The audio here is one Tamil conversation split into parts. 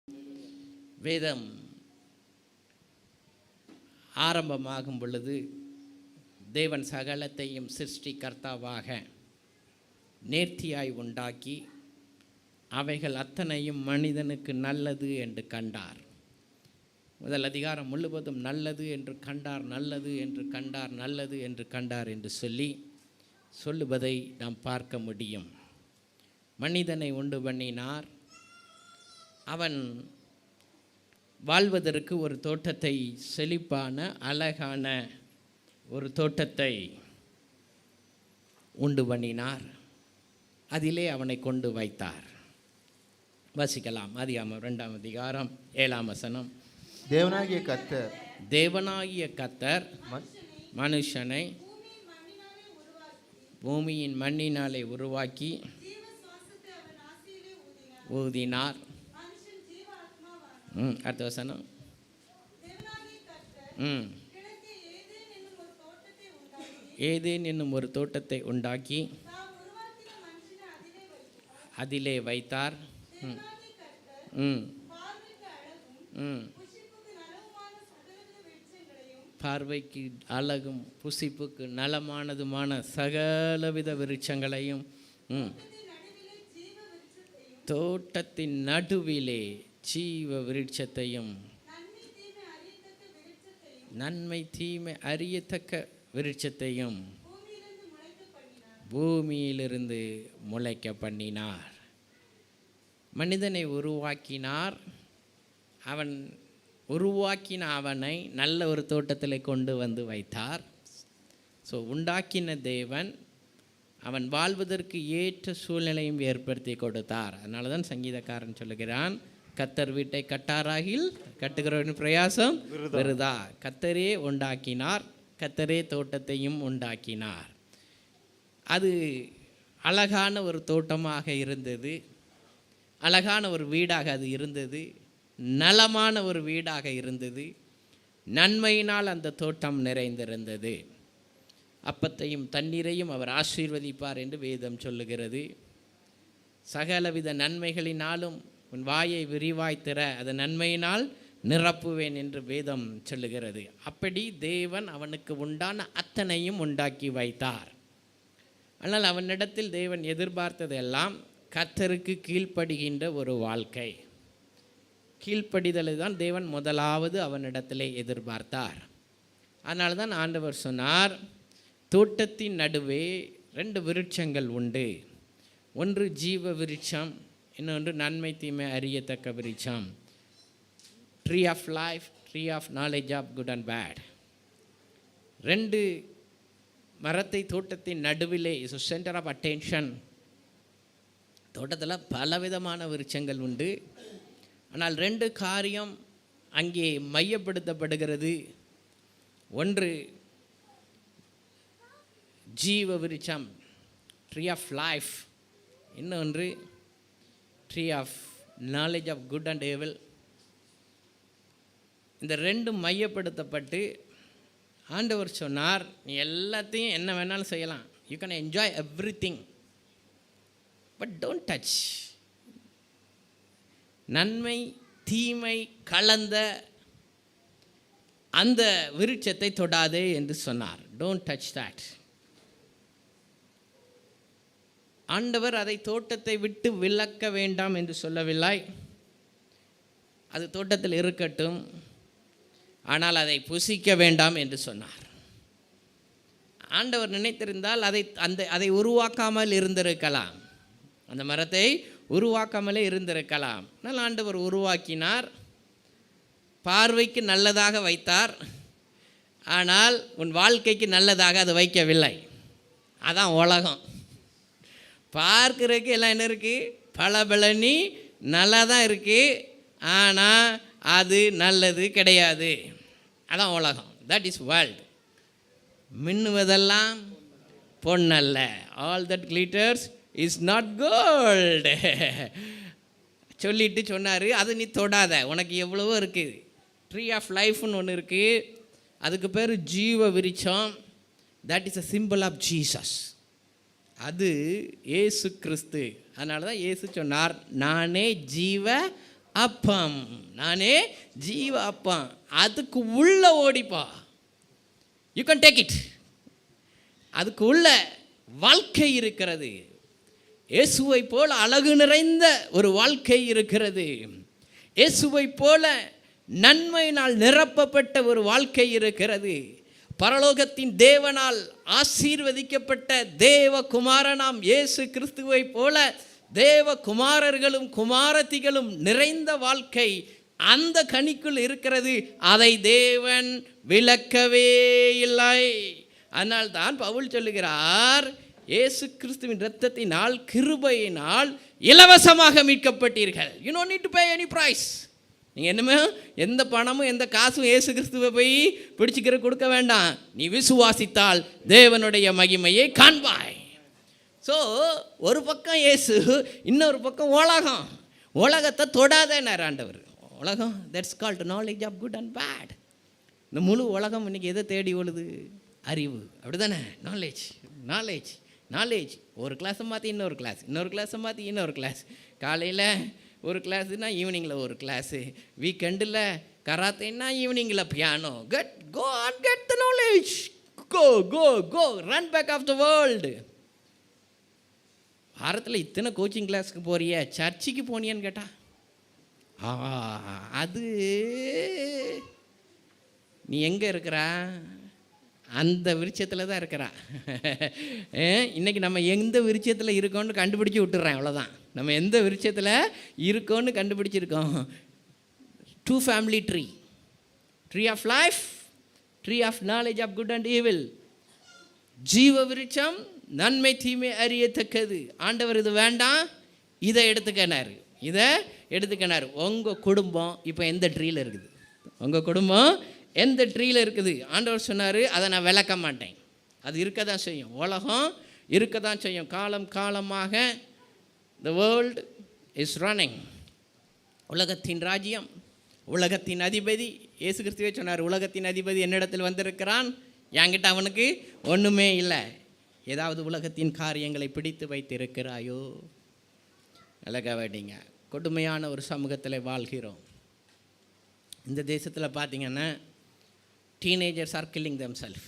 வேதம் ஆரம்பமாகும் பொழுது தேவன் சகலத்தையும் சிருஷ்டிகர்த்தாவாக நேர்த்தியாய் உண்டாக்கி அவைகள் அத்தனையும் மனிதனுக்கு நல்லது என்று கண்டார். முதல் அதிகாரம் முழுவதும் நல்லது என்று கண்டார், நல்லது என்று கண்டார், நல்லது என்று கண்டார் என்று சொல்லுவதை நாம் பார்க்க முடியும். மனிதனை உண்டு பண்ணினார். அவன் வாழ்வதற்கு ஒரு தோட்டத்தை, செழிப்பான அழகான ஒரு தோட்டத்தை உண்டு பண்ணினார். அதிலே அவனை கொண்டு வைத்தார். வாசிக்கலாம். ஆதியாகமம் 2ஆம் அதிகாரம் 7ஆம் வசனம். தேவனாகிய கர்த்தர் மனுஷனை பூமியின் மண்ணினாலே உருவாக்கி ஊதினார். அடுத்த வசனம். ஏதேன் என்னும் ஒரு தோட்டத்தை உண்டாக்கி அதிலே வைத்தார். பார்வைக்கு அழகும் புசிப்புக்கு நலமானதுமான சகலவித விருட்சங்களையும் தோட்டத்தின் நடுவிலே ஜீவ விருட்சத்தையும் நன்மை தீமை அறியத்தக்க விருட்சத்தையும் பூமியிலிருந்து முளைக்க பண்ணினார். மனிதனை உருவாக்கினார். அவன் உருவாக்கின அவனை நல்ல ஒரு தோட்டத்தில் கொண்டு வந்து வைத்தார். ஸோ உண்டாக்கின தேவன் அவன் வாழ்வதற்கு ஏற்ற சூழ்நிலையும் ஏற்படுத்தி கொடுத்தார். அதனால தான் சங்கீதக்காரன் சொல்லுகிறான், கர்த்தர் வீட்டை கட்டாராகில் கட்டுகிறவரின் பிரயாசம் விருதா. கர்த்தரே உண்டாக்கினார், கர்த்தரே தோட்டத்தையும் உண்டாக்கினார். அது அழகான ஒரு தோட்டமாக இருந்தது, அழகான ஒரு வீடாக அது இருந்தது, நலமான ஒரு வீடாக இருந்தது. நன்மையினால் அந்த தோட்டம் நிறைந்திருந்தது. அப்பத்தையும் தண்ணீரையும் அவர் ஆசீர்வதிப்பார் என்று வேதம் சொல்லுகிறது. சகலவித நன்மைகளினாலும் உன் வாயை விரிவாய் திற, அது நன்மையினால் நிரப்புவேன் என்று வேதம் சொல்லுகிறது. அப்படி தேவன் அவனுக்கு உண்டான அத்தனையும் உண்டாக்கி வைத்தார். ஆனால் அவனிடத்தில் தேவன் எதிர்பார்த்ததெல்லாம் கர்த்தருக்கு கீழ்ப்படுகின்ற ஒரு வாழ்க்கை. கீழ்ப்படிதலை தான் தேவன் முதலாவது அவனிடத்திலே எதிர்பார்த்தார். அதனால தான் ஆண்டவர் சொன்னார், தோட்டத்தின் நடுவே 2 விருட்சங்கள் உண்டு. ஒன்று ஜீவ விருட்சம், இன்னொன்று நன்மை தீமை அறியத்தக்க விருட்சம். Tree of life, tree of knowledge of good and bad. 2 மரத்தை தோட்டத்தின் நடுவிலே, இஸ் சென்டர் ஆஃப் அட்டென்ஷன். தோட்டத்தில் பலவிதமான விருட்சங்கள் உண்டு. ஆனால் 2 காரியம் அங்கே மையப்படுத்தப்படுகிறது. ஒன்று ஜீவ விருட்சம், ட்ரீ ஆஃப் லைஃப். இன்னொன்று tree of knowledge of good and evil. இந்த 2 மையப்படுத்தப்பட்டு ஆண்டவர் சொன்னார், நீ எல்லாத்தையும் என்ன வேணாலும் செய்யலாம், you can enjoy every thing, but don't touch. நன்மை தீமை கலந்த அந்த விருட்சத்தை தொடாதே என்று சொன்னார். Don't touch that. ஆண்டவர் அதை தோட்டத்தை விட்டு விலக்க வேண்டாம் என்று சொல்லவில்லை. அது தோட்டத்தில் இருக்கட்டும், ஆனால் அதை புசிக்க வேண்டாம் என்று சொன்னார். ஆண்டவர் நினைத்திருந்தால் அதை உருவாக்காமல் இருந்திருக்கலாம், அந்த மரத்தை உருவாக்காமலே இருந்திருக்கலாம். ஆனால் ஆண்டவர் உருவாக்கினார், பார்வைக்கு நல்லதாக வைத்தார். ஆனால் உன் வாழ்க்கைக்கு நல்லதாக அது வைக்கவில்லை. அதான் உலகம். பார்க்குறதுக்கு எல்லாம் என்ன இருக்குது, பளபளனி நல்லா தான் இருக்குது, ஆனால் அது நல்லது கிடையாது. அதான் உலகம். That is world. மின்னுவதெல்லாம் பொன்னல்ல. All that glitters is not gold. சொல்லிட்டு சொன்னார், அது நீ தொடாத, உனக்கு எவ்வளவோ இருக்குது. ட்ரீ ஆஃப் லைஃப்னு ஒன்று இருக்குது, அதுக்கு பேர் ஜீவ விருட்சம். That is a symbol of Jesus. அது இயேசு கிறிஸ்து. அதனால தான் இயேசு சொன்னார், நானே ஜீவ அப்பம், நானே ஜீவ அப்பம். அதுக்கு உள்ள ஓடிப்பா, யூ கேன் டேக் இட். அதுக்கு உள்ள வாழ்க்கை இருக்கிறது. இயேசுவை போல அழகு நிறைந்த ஒரு வாழ்க்கை இருக்கிறது. இயேசுவை போல நன்மையினால் நிரப்பப்பட்ட ஒரு வாழ்க்கை இருக்கிறது. பரலோகத்தின் தேவனால் ஆசீர்வதிக்கப்பட்ட தேவகுமாரனாம் இயேசு கிறிஸ்துவை போல தேவகுமாரர்களும் குமாரத்திகளும் நிறைந்த வாழ்க்கை அந்த கனிக்குள் இருக்கிறது. அதை தேவன் விலக்கவே இல்லை. அதனால்தான் பவுல் சொல்லுகிறார், இயேசு கிறிஸ்துவின் இரத்தத்தினால் கிருபையினால் இலவசமாக மீட்கப்பட்டீர்கள். You don't need to pay any price. நீங்கள் என்னமே எந்த பணமும் எந்த காசும் இயேசு கிறிஸ்துவை போய் பிடிச்சிக்கிற கொடுக்க வேண்டாம். நீ விசுவாசித்தால் தேவனுடைய மகிமையை காண்பாய். ஸோ ஒரு பக்கம் இயேசு, இன்னொரு பக்கம் உலகம். உலகத்தை தொடாதேனார் ஆண்டவர். உலகம், that's called knowledge of good and bad. இந்த முழு உலகம் இன்றைக்கி எதை தேடி ஓடுது? அறிவு, அப்படி தானே? Knowledge knowledge knowledge. ஒரு கிளாஸை மாற்றி இன்னொரு கிளாஸ், இன்னொரு கிளாஸை மாற்றி இன்னொரு கிளாஸ். காலையில் ஒரு கிளாஸுனா ஈவினிங்கில் ஒரு கிளாஸு, வீக்கெண்டில் கராத்தேன்னா ஈவினிங்கில் piano. Go and get the knowledge. Go go go run back of the world. வாரத்தில் இத்தனை கோச்சிங் கிளாஸுக்கு போறிய, சர்ச்சுக்கு போனியான்னு கேட்டா அது நீ எங்கே இருக்கிறா? அந்த விருட்சத்தில் தான் இருக்கிறா. இன்றைக்கி நம்ம எந்த விருட்சத்தில் இருக்கோன்னு கண்டுபிடிச்சி விட்டுறேன், அவ்வளோதான். நம்ம எந்த விருட்சத்தில் இருக்கோன்னு கண்டுபிடிச்சிருக்கோம். 2 family tree, tree of life, tree of knowledge of good and evil. ஜீவ விருட்சம், நன்மை தீமை அறியத்தக்கது. ஆண்டவர் இது வேண்டாம், இதை எடுத்துக்கினார், இதை எடுத்துக்கினார். உங்கள் குடும்பம் இப்போ எந்த ட்ரீயில் இருக்குது? உங்கள் குடும்பம் எந்த ட்ரீயில் இருக்குது? ஆண்டவர் சொன்னார், அதை நான் விளக்க மாட்டேன். அது இருக்க தான் செய்யும், உலகம் இருக்க தான் செய்யும். காலம் காலமாக the world is running. உலகத்தின் ராஜ்யம், உலகத்தின் அதிபதி. இயேசு கிறிஸ்துவே சொன்னார், உலகத்தின் அதிபதி என்னிடத்தில் வந்திருக்கிறான், என்கிட்ட அவனுக்கு ஒன்றுமே இல்லை. ஏதாவது உலகத்தின் காரியங்களை பிடித்து வைத்திருக்கிறாயோ? அழகா வேண்டிங்க. கொடுமையான ஒரு சமூகத்தில் வாழ்கிறோம். இந்த தேசத்தில் பார்த்தீங்கன்னா டீனேஜர்ஸ் ஆர் கில்லிங் தெம்செல்ஃப்.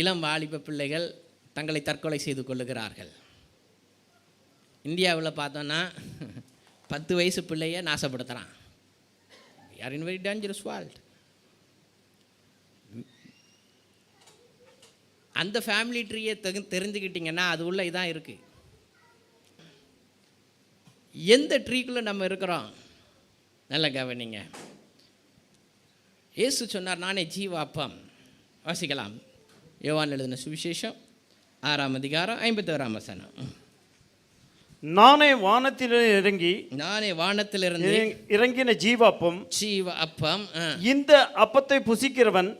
இளம் வாலிப பிள்ளைகள் தங்களை தற்கொலை செய்து கொள்ளுகிறார்கள். இந்தியாவில் பார்த்தோன்னா 10 வயசு பிள்ளைய நாசப்படுத்துகிறான். Are in very dangerous world. அந்த ஃபேமிலி ட்ரீயை தெரிஞ்சுக்கிட்டிங்கன்னா அது உள்ள இதான் இருக்குது. எந்த ட்ரீக்குள்ளே நம்ம இருக்கிறோம்? நல்ல கவனிங்க. இயேசு சொன்னார், நானே ஜீவ அப்பம். வாசிக்கலாம். யோவான் எழுதின சுவிசேஷம் 6ஆம் அதிகாரம் 51ஆம் வசனம். நானே வானத்திலிருந்து இறங்கின ஜீவ அப்பம். இந்த அப்பத்தை புசிக்கிறவன்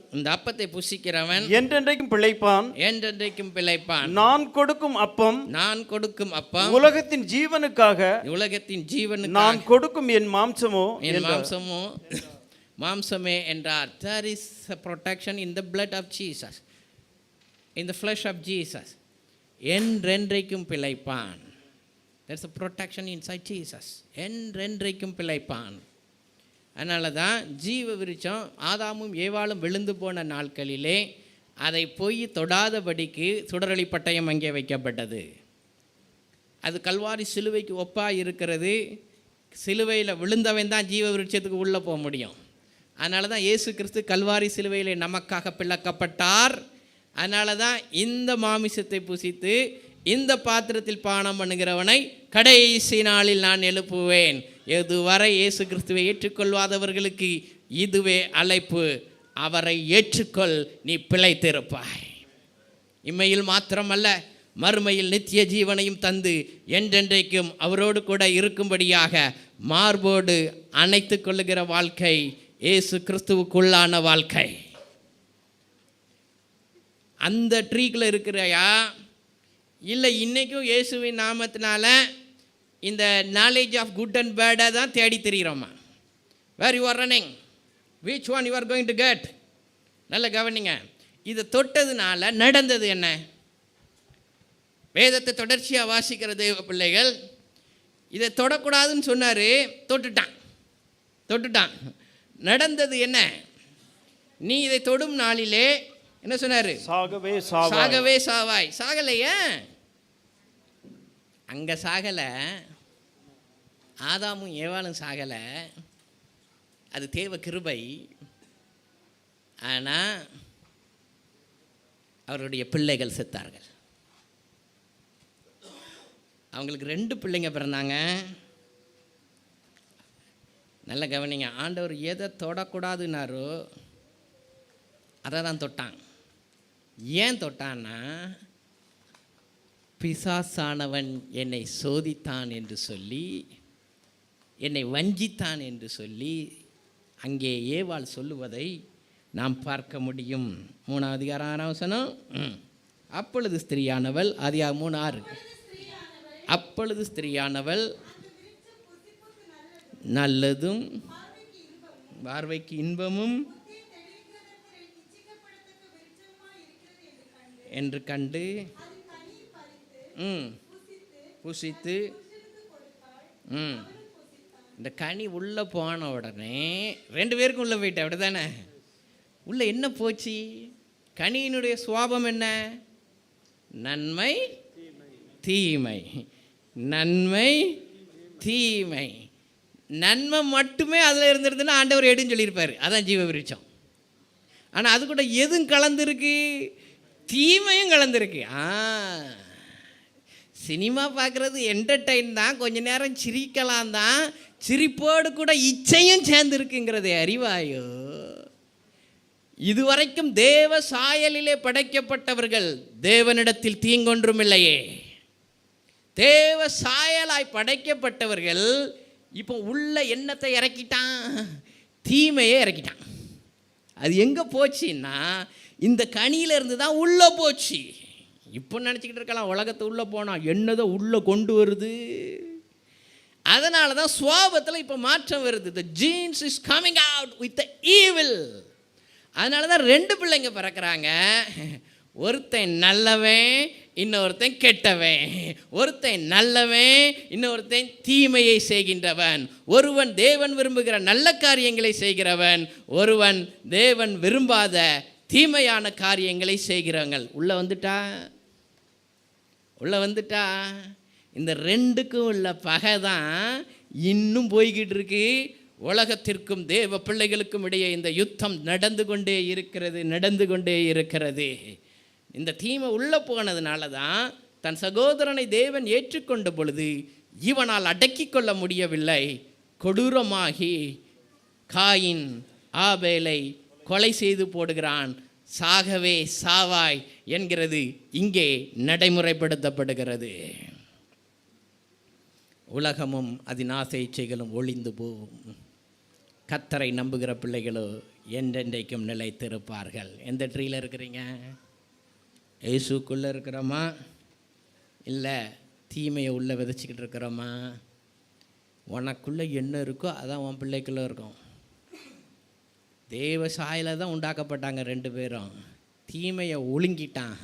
என்றென்றைக்கும் பிழைப்பான். நான் கொடுக்கும் அப்பம் உலகத்தின் ஜீவனுக்காக நான் கொடுக்கும் என் மாம்சமே என்றார். There is a protection in the blood of Jesus, in the flesh of Jesus. என்றென்றைக்கும் பிழைப்பான். There's a protection inside Jesus. என்றென்றைக்கும் பிழைப்பான். அதனால தான் ஜீவ விருட்சம் ஆதாமும் ஏவாளும் விழுந்து போன நாட்களிலே அதை போய் தொடாதபடிக்கு சுடரொளி பட்டயம் அங்கே வைக்கப்பட்டது. அது கல்வாரி சிலுவைக்கு ஒப்பாக இருக்கிறது. சிலுவையில் விழுந்தவன் தான் ஜீவ விருட்சத்துக்கு உள்ளே போக முடியும். அதனால தான் இயேசு கிறிஸ்து கல்வாரி சிலுவையிலே நமக்காக பிளக்கப்பட்டார். அதனால தான் இந்த மாமிசத்தை புசித்து இந்த பாத்திரத்தில் பானம் பண்ணுகிறவனை கடைசி நாளில் நான் எழுப்புவேன். இதுவரை இயேசு கிறிஸ்துவை ஏற்றுக்கொள்ளாதவர்களுக்கு இதுவே அழைப்பு. அவரை ஏற்றுக்கொள், நீ பிழைத்திருப்பாய். இம்மையில் மாத்திரமல்ல, மறுமையில் நித்திய ஜீவனையும் தந்து என்றென்றைக்கும் அவரோடு கூட இருக்கும்படியாக மார்போடு அணைத்து கொள்ளுகிற வாழ்க்கை இயேசு கிறிஸ்துவுக்குள்ளான வாழ்க்கை. அந்த ட்ரீக்கில் இருக்கிறையா? இல்லை இன்றைக்கும் இயேசுவின் நாமத்தினால இந்த நாலேஜ் ஆஃப் குட் அண்ட் பேடை தான் தேடி தெரிகிறோமா? Where you are running, which one you are going to get? நல்ல கவனிங்க. இதை தொட்டதுனால நடந்தது என்ன? வேதத்தை தொடர்ச்சியாக வாசிக்கிற தேவ பிள்ளைகள் இதை தொடக்கூடாதுன்னு சொன்னார், தொட்டுட்டான். நடந்தது என்ன? நீ இதை தொடும் நாளிலே என்ன சொன்னார்? சாகவே சாவாய். சாகலையா? அங்கே சாகலை, ஆதாமும் ஏவாளும் சாகலை, அது தேவ கிருபை. ஆனால் அவருடைய பிள்ளைகள் செத்தார்கள். அவங்களுக்கு 2 பிள்ளைங்க பிறந்தாங்க. நல்ல கவனிங்க, ஆண்டவர் எதை தொடக்கூடாதுன்னாரோ அதை தான் தொட்டான். ஏன் தொட்டான்னா, பிசாசானவன் என்னை சோதித்தான் என்று சொல்லி, என்னை வஞ்சித்தான் என்று சொல்லி அங்கே ஏவாள் சொல்லுவதை நாம் பார்க்க முடியும். 3 அதிகாரம் 6 வசனம். அப்பொழுது ஸ்திரீயானவள், அதிகாரம் 3:6, அப்பொழுது ஸ்திரீயானவள் நல்லதும் பார்வைக்கு இன்பமும் என்று கண்டு புசித்து இந்த கனி உள்ளே போன உடனே 2 பேருக்கும் உள்ளே போயிட்டேன். அப்படி தானே? உள்ளே என்ன போச்சு? கனியினுடைய சுவாபம் என்ன? நன்மை தீமை, நன்மை தீமை. நன்மை மட்டுமே அதில் இருந்துருதுன்னா ஆண்டவர் எடுன்னு சொல்லியிருப்பார். அதான் ஜீவ விருட்சம். ஆனால் அது கூட எதுவும் கலந்துருக்கு? தீமையும் கலந்துருக்கு. சினிமா பார்க்குறது என்டர்டெயின் தான், கொஞ்ச நேரம் சிரிக்கலாம் தான், சிரிப்போடு கூட இச்சையும் சேர்ந்துருக்குங்கிறதே அறிவாயோ? இதுவரைக்கும் தேவ சாயலிலே படைக்கப்பட்டவர்கள் தேவனிடத்தில் தீங்கொன்றும் இல்லையே. தேவ சாயலாய் படைக்கப்பட்டவர்கள் இப்போ உள்ள எண்ணத்தை இறக்கிட்டான், தீமையை இறக்கிட்டான். அது எங்கே போச்சுன்னா இந்த கனியிலிருந்து தான் உள்ளே போச்சு. இப்போ நினச்சிக்கிட்டு இருக்கலாம் உலகத்தை உள்ளே போனால் என்னதை உள்ளே கொண்டு வருது. அதனால தான் சுவாபத்தில் இப்போ மாற்றம் வருது. The genes is coming out with the evil. அதனால தான் 2 பிள்ளைங்க பிறக்கிறாங்க. ஒருத்தன் நல்லவன், இன்னொருத்தன் கெட்டவன். ஒருத்தன் நல்லவன், இன்னொருத்தன் தீமையை செய்கின்றவன். ஒருவன் தேவன் விரும்புகிற நல்ல காரியங்களை செய்கிறவன், ஒருவன் தேவன் விரும்பாத தீமையான காரியங்களை செய்கிறவங்க. உள்ளே வந்துட்டா இந்த 2க்கும் உள்ள பகை தான் இன்னும் போய்கிட்டு இருக்கு. உலகத்திற்கும் தேவ பிள்ளைகளுக்கும் இடையே இந்த யுத்தம் நடந்து கொண்டே இருக்கிறது. இந்த தீமை உள்ளே போனதுனால தான் தன் சகோதரனை தேவன் ஏற்றுக்கொண்ட பொழுது இவனால் அடக்கி கொள்ள முடியவில்லை. கொடூரமாகி காயின் ஆபேலை கொலை செய்து போடுகிறான். சாகவே சாவாய் என்கிறது இங்கே நடைமுறைப்படுத்தப்படுகிறது. உலகமும் அதன் ஆசை இச்சைகளும் ஒளிந்து போகும். கர்த்தரை நம்புகிற பிள்ளைகளோ என்றென்றைக்கும் நிலைத்திருப்பார்கள். எந்த ட்ரீயில் இருக்கிறீங்க? இயேசுக்குள்ளே இருக்கிறோமா, இல்லை தீமையை உள்ளே விதைச்சிக்கிட்டு இருக்கிறோமா? உனக்குள்ளே என்ன இருக்கோ அதான் உன் பிள்ளைக்குள்ளே இருக்கும். தேவ சாயல தான் உண்டாக்கப்பட்டாங்க 2 பேரும். தீமையை ஒழுங்கிட்டான்,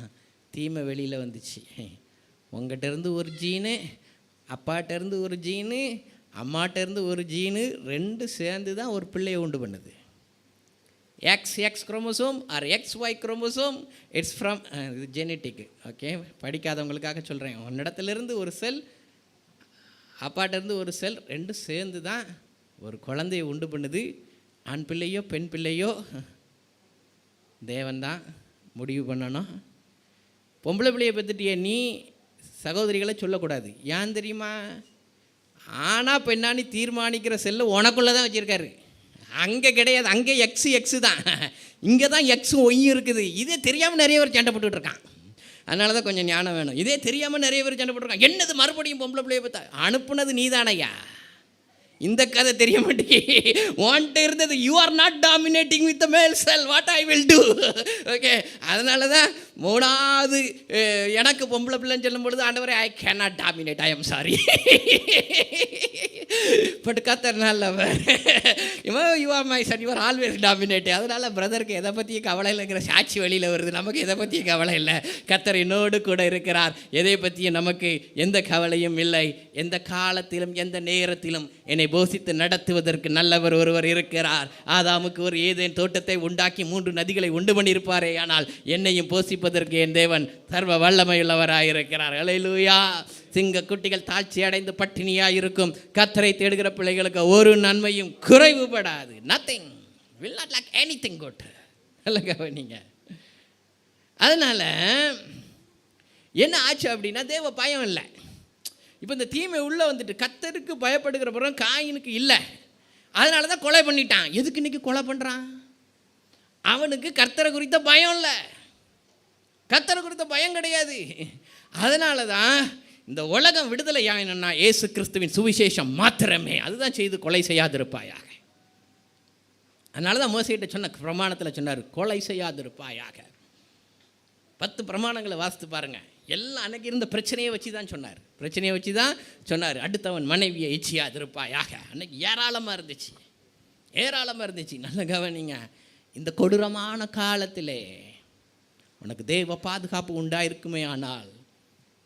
தீமை வெளியில் வந்துச்சு. உங்கள்கிட்ட இருந்து ஒரு ஜீனு, அப்பாட்டேருந்து ஒரு ஜீனு, அம்மாட்டேருந்து ஒரு ஜீனு, 2 சேர்ந்து தான் ஒரு பிள்ளையை உண்டு பண்ணுது. XX chromosome or XY chromosome, it's from இது ஜெனட்டிக். ஓகே, படிக்காதவங்களுக்காக சொல்கிறேன். உன்னிடத்துலேருந்து ஒரு செல், அப்பாட்டேருந்து ஒரு செல், 2 சேர்ந்து தான் ஒரு குழந்தையை உண்டு பண்ணுது. ஆண் பிள்ளையோ பெண் பிள்ளையோ தேவன் தான் முடிவு பண்ணணும். பொம்பளை பிள்ளையை பெற்றுட்டிய நீ சகோதரிகளை சொல்லக்கூடாது. ஏன் தெரியுமா? ஆனால் பெண்ணானி தீர்மானிக்கிற செல்லு உனக்குள்ளே தான் வச்சுருக்காரு. அங்கே கிடையாது. அங்கே எக்ஸு தான், இங்கே தான் எக்ஸும் ஒய்யும் இருக்குது. இதே தெரியாமல் நிறைய பேர் சண்டை போட்டுக்கிட்டு இருக்கான். அதனால தான் கொஞ்சம் ஞானம் வேணும். இதே தெரியாமல் நிறைய பேர் சண்டை போட்டுருக்கான். என்னது மறுபடியும் பொம்பளை பிள்ளையை பார்த்தா? அனுப்புனது நீ தானையா? இந்த கதை தெரிய மாட்டேங்கி உன்கிட்ட இருந்தது. You are not dominating with the male cell, what I will do. Okay, அதனால தான் 3வது எனக்கு பொம்பளை பிள்ளைன்னு சொல்லும் பொழுது ஆண்டவரே I can not dominate, I am sorry. But கர்த்தர் நல்லவர். You are my son, you are always dominate. அதனால் பிரதருக்கு எதை பற்றியும் கவலை இல்லைங்கிற சாட்சி வெளியில் வருது. நமக்கு எதை பற்றியும் கவலை இல்லை. கர்த்தர் என்னோடு கூட இருக்கிறார். எதை பற்றியும் நமக்கு எந்த கவலையும் இல்லை. எந்த காலத்திலும் எந்த நேரத்திலும் என்னை போஷித்து நடத்துவதற்கு நல்லவர் ஒருவர் இருக்கிறார். ஆதாமுக்கு ஒரு ஏதேன் தோட்டத்தை உண்டாக்கி 3 நதிகளை உண்டு பண்ணியிருப்பாரே, ஆனால் என்னையும் போஷிப்பதற்கு என் தேவன் சர்வ வல்லமையுள்ளவராயிருக்கிறார். அல்லேலூயா. சிங்க குட்டிகள் தாழ்ச்சி அடைந்து பட்டினியாக இருக்கும். கர்த்தரை தேடுகிற பிள்ளைகளுக்கு ஒரு நன்மையும் குறைவுபடாது. Nothing will not lack anything good. நீங்க அதனால என்ன ஆச்சு அப்படின்னா, தேவ பயம் இல்லை. இப்போ இந்த தீமை உள்ளே வந்துட்டு கர்த்தருக்கு பயப்படுகிற பிறகு காயினுக்கு இல்லை. அதனால தான் கொலை பண்ணிட்டான். எதுக்கு இன்னைக்கு கொலை பண்ணுறான்? அவனுக்கு கர்த்தரை குறித்த பயம் இல்லை. கர்த்தரை குறித்த பயம் கிடையாது. அதனால தான் இந்த உலகம் விடுதலை ஆகணும்னா இயேசு கிறிஸ்துவின் சுவிசேஷம் மாத்திரமே. அதுதான் செய்து கொலை செய்யாதிருப்பாயாக. அதனால தான் மோசேகிட்ட சொன்ன பிரமாணத்தில் சொன்னார், கொலை செய்யாதிருப்பாயாக. 10 பிரமாணங்களை வாசித்து பாருங்கள். எல்லாம் அன்னைக்கு இருந்த பிரச்சனையை வச்சு தான் சொன்னார். பிரச்சனையை வச்சு தான் சொன்னார். அடுத்தவன் மனைவியை இச்சியாதிருப்பாயாக. அன்னைக்கு ஏராளமாக இருந்துச்சு, ஏராளமாக இருந்துச்சு. நல்ல கவனிங்க. இந்த கொடூரமான காலத்திலே உனக்கு தேவ பாதுகாப்பு உண்டாயிருக்குமே ஆனால்,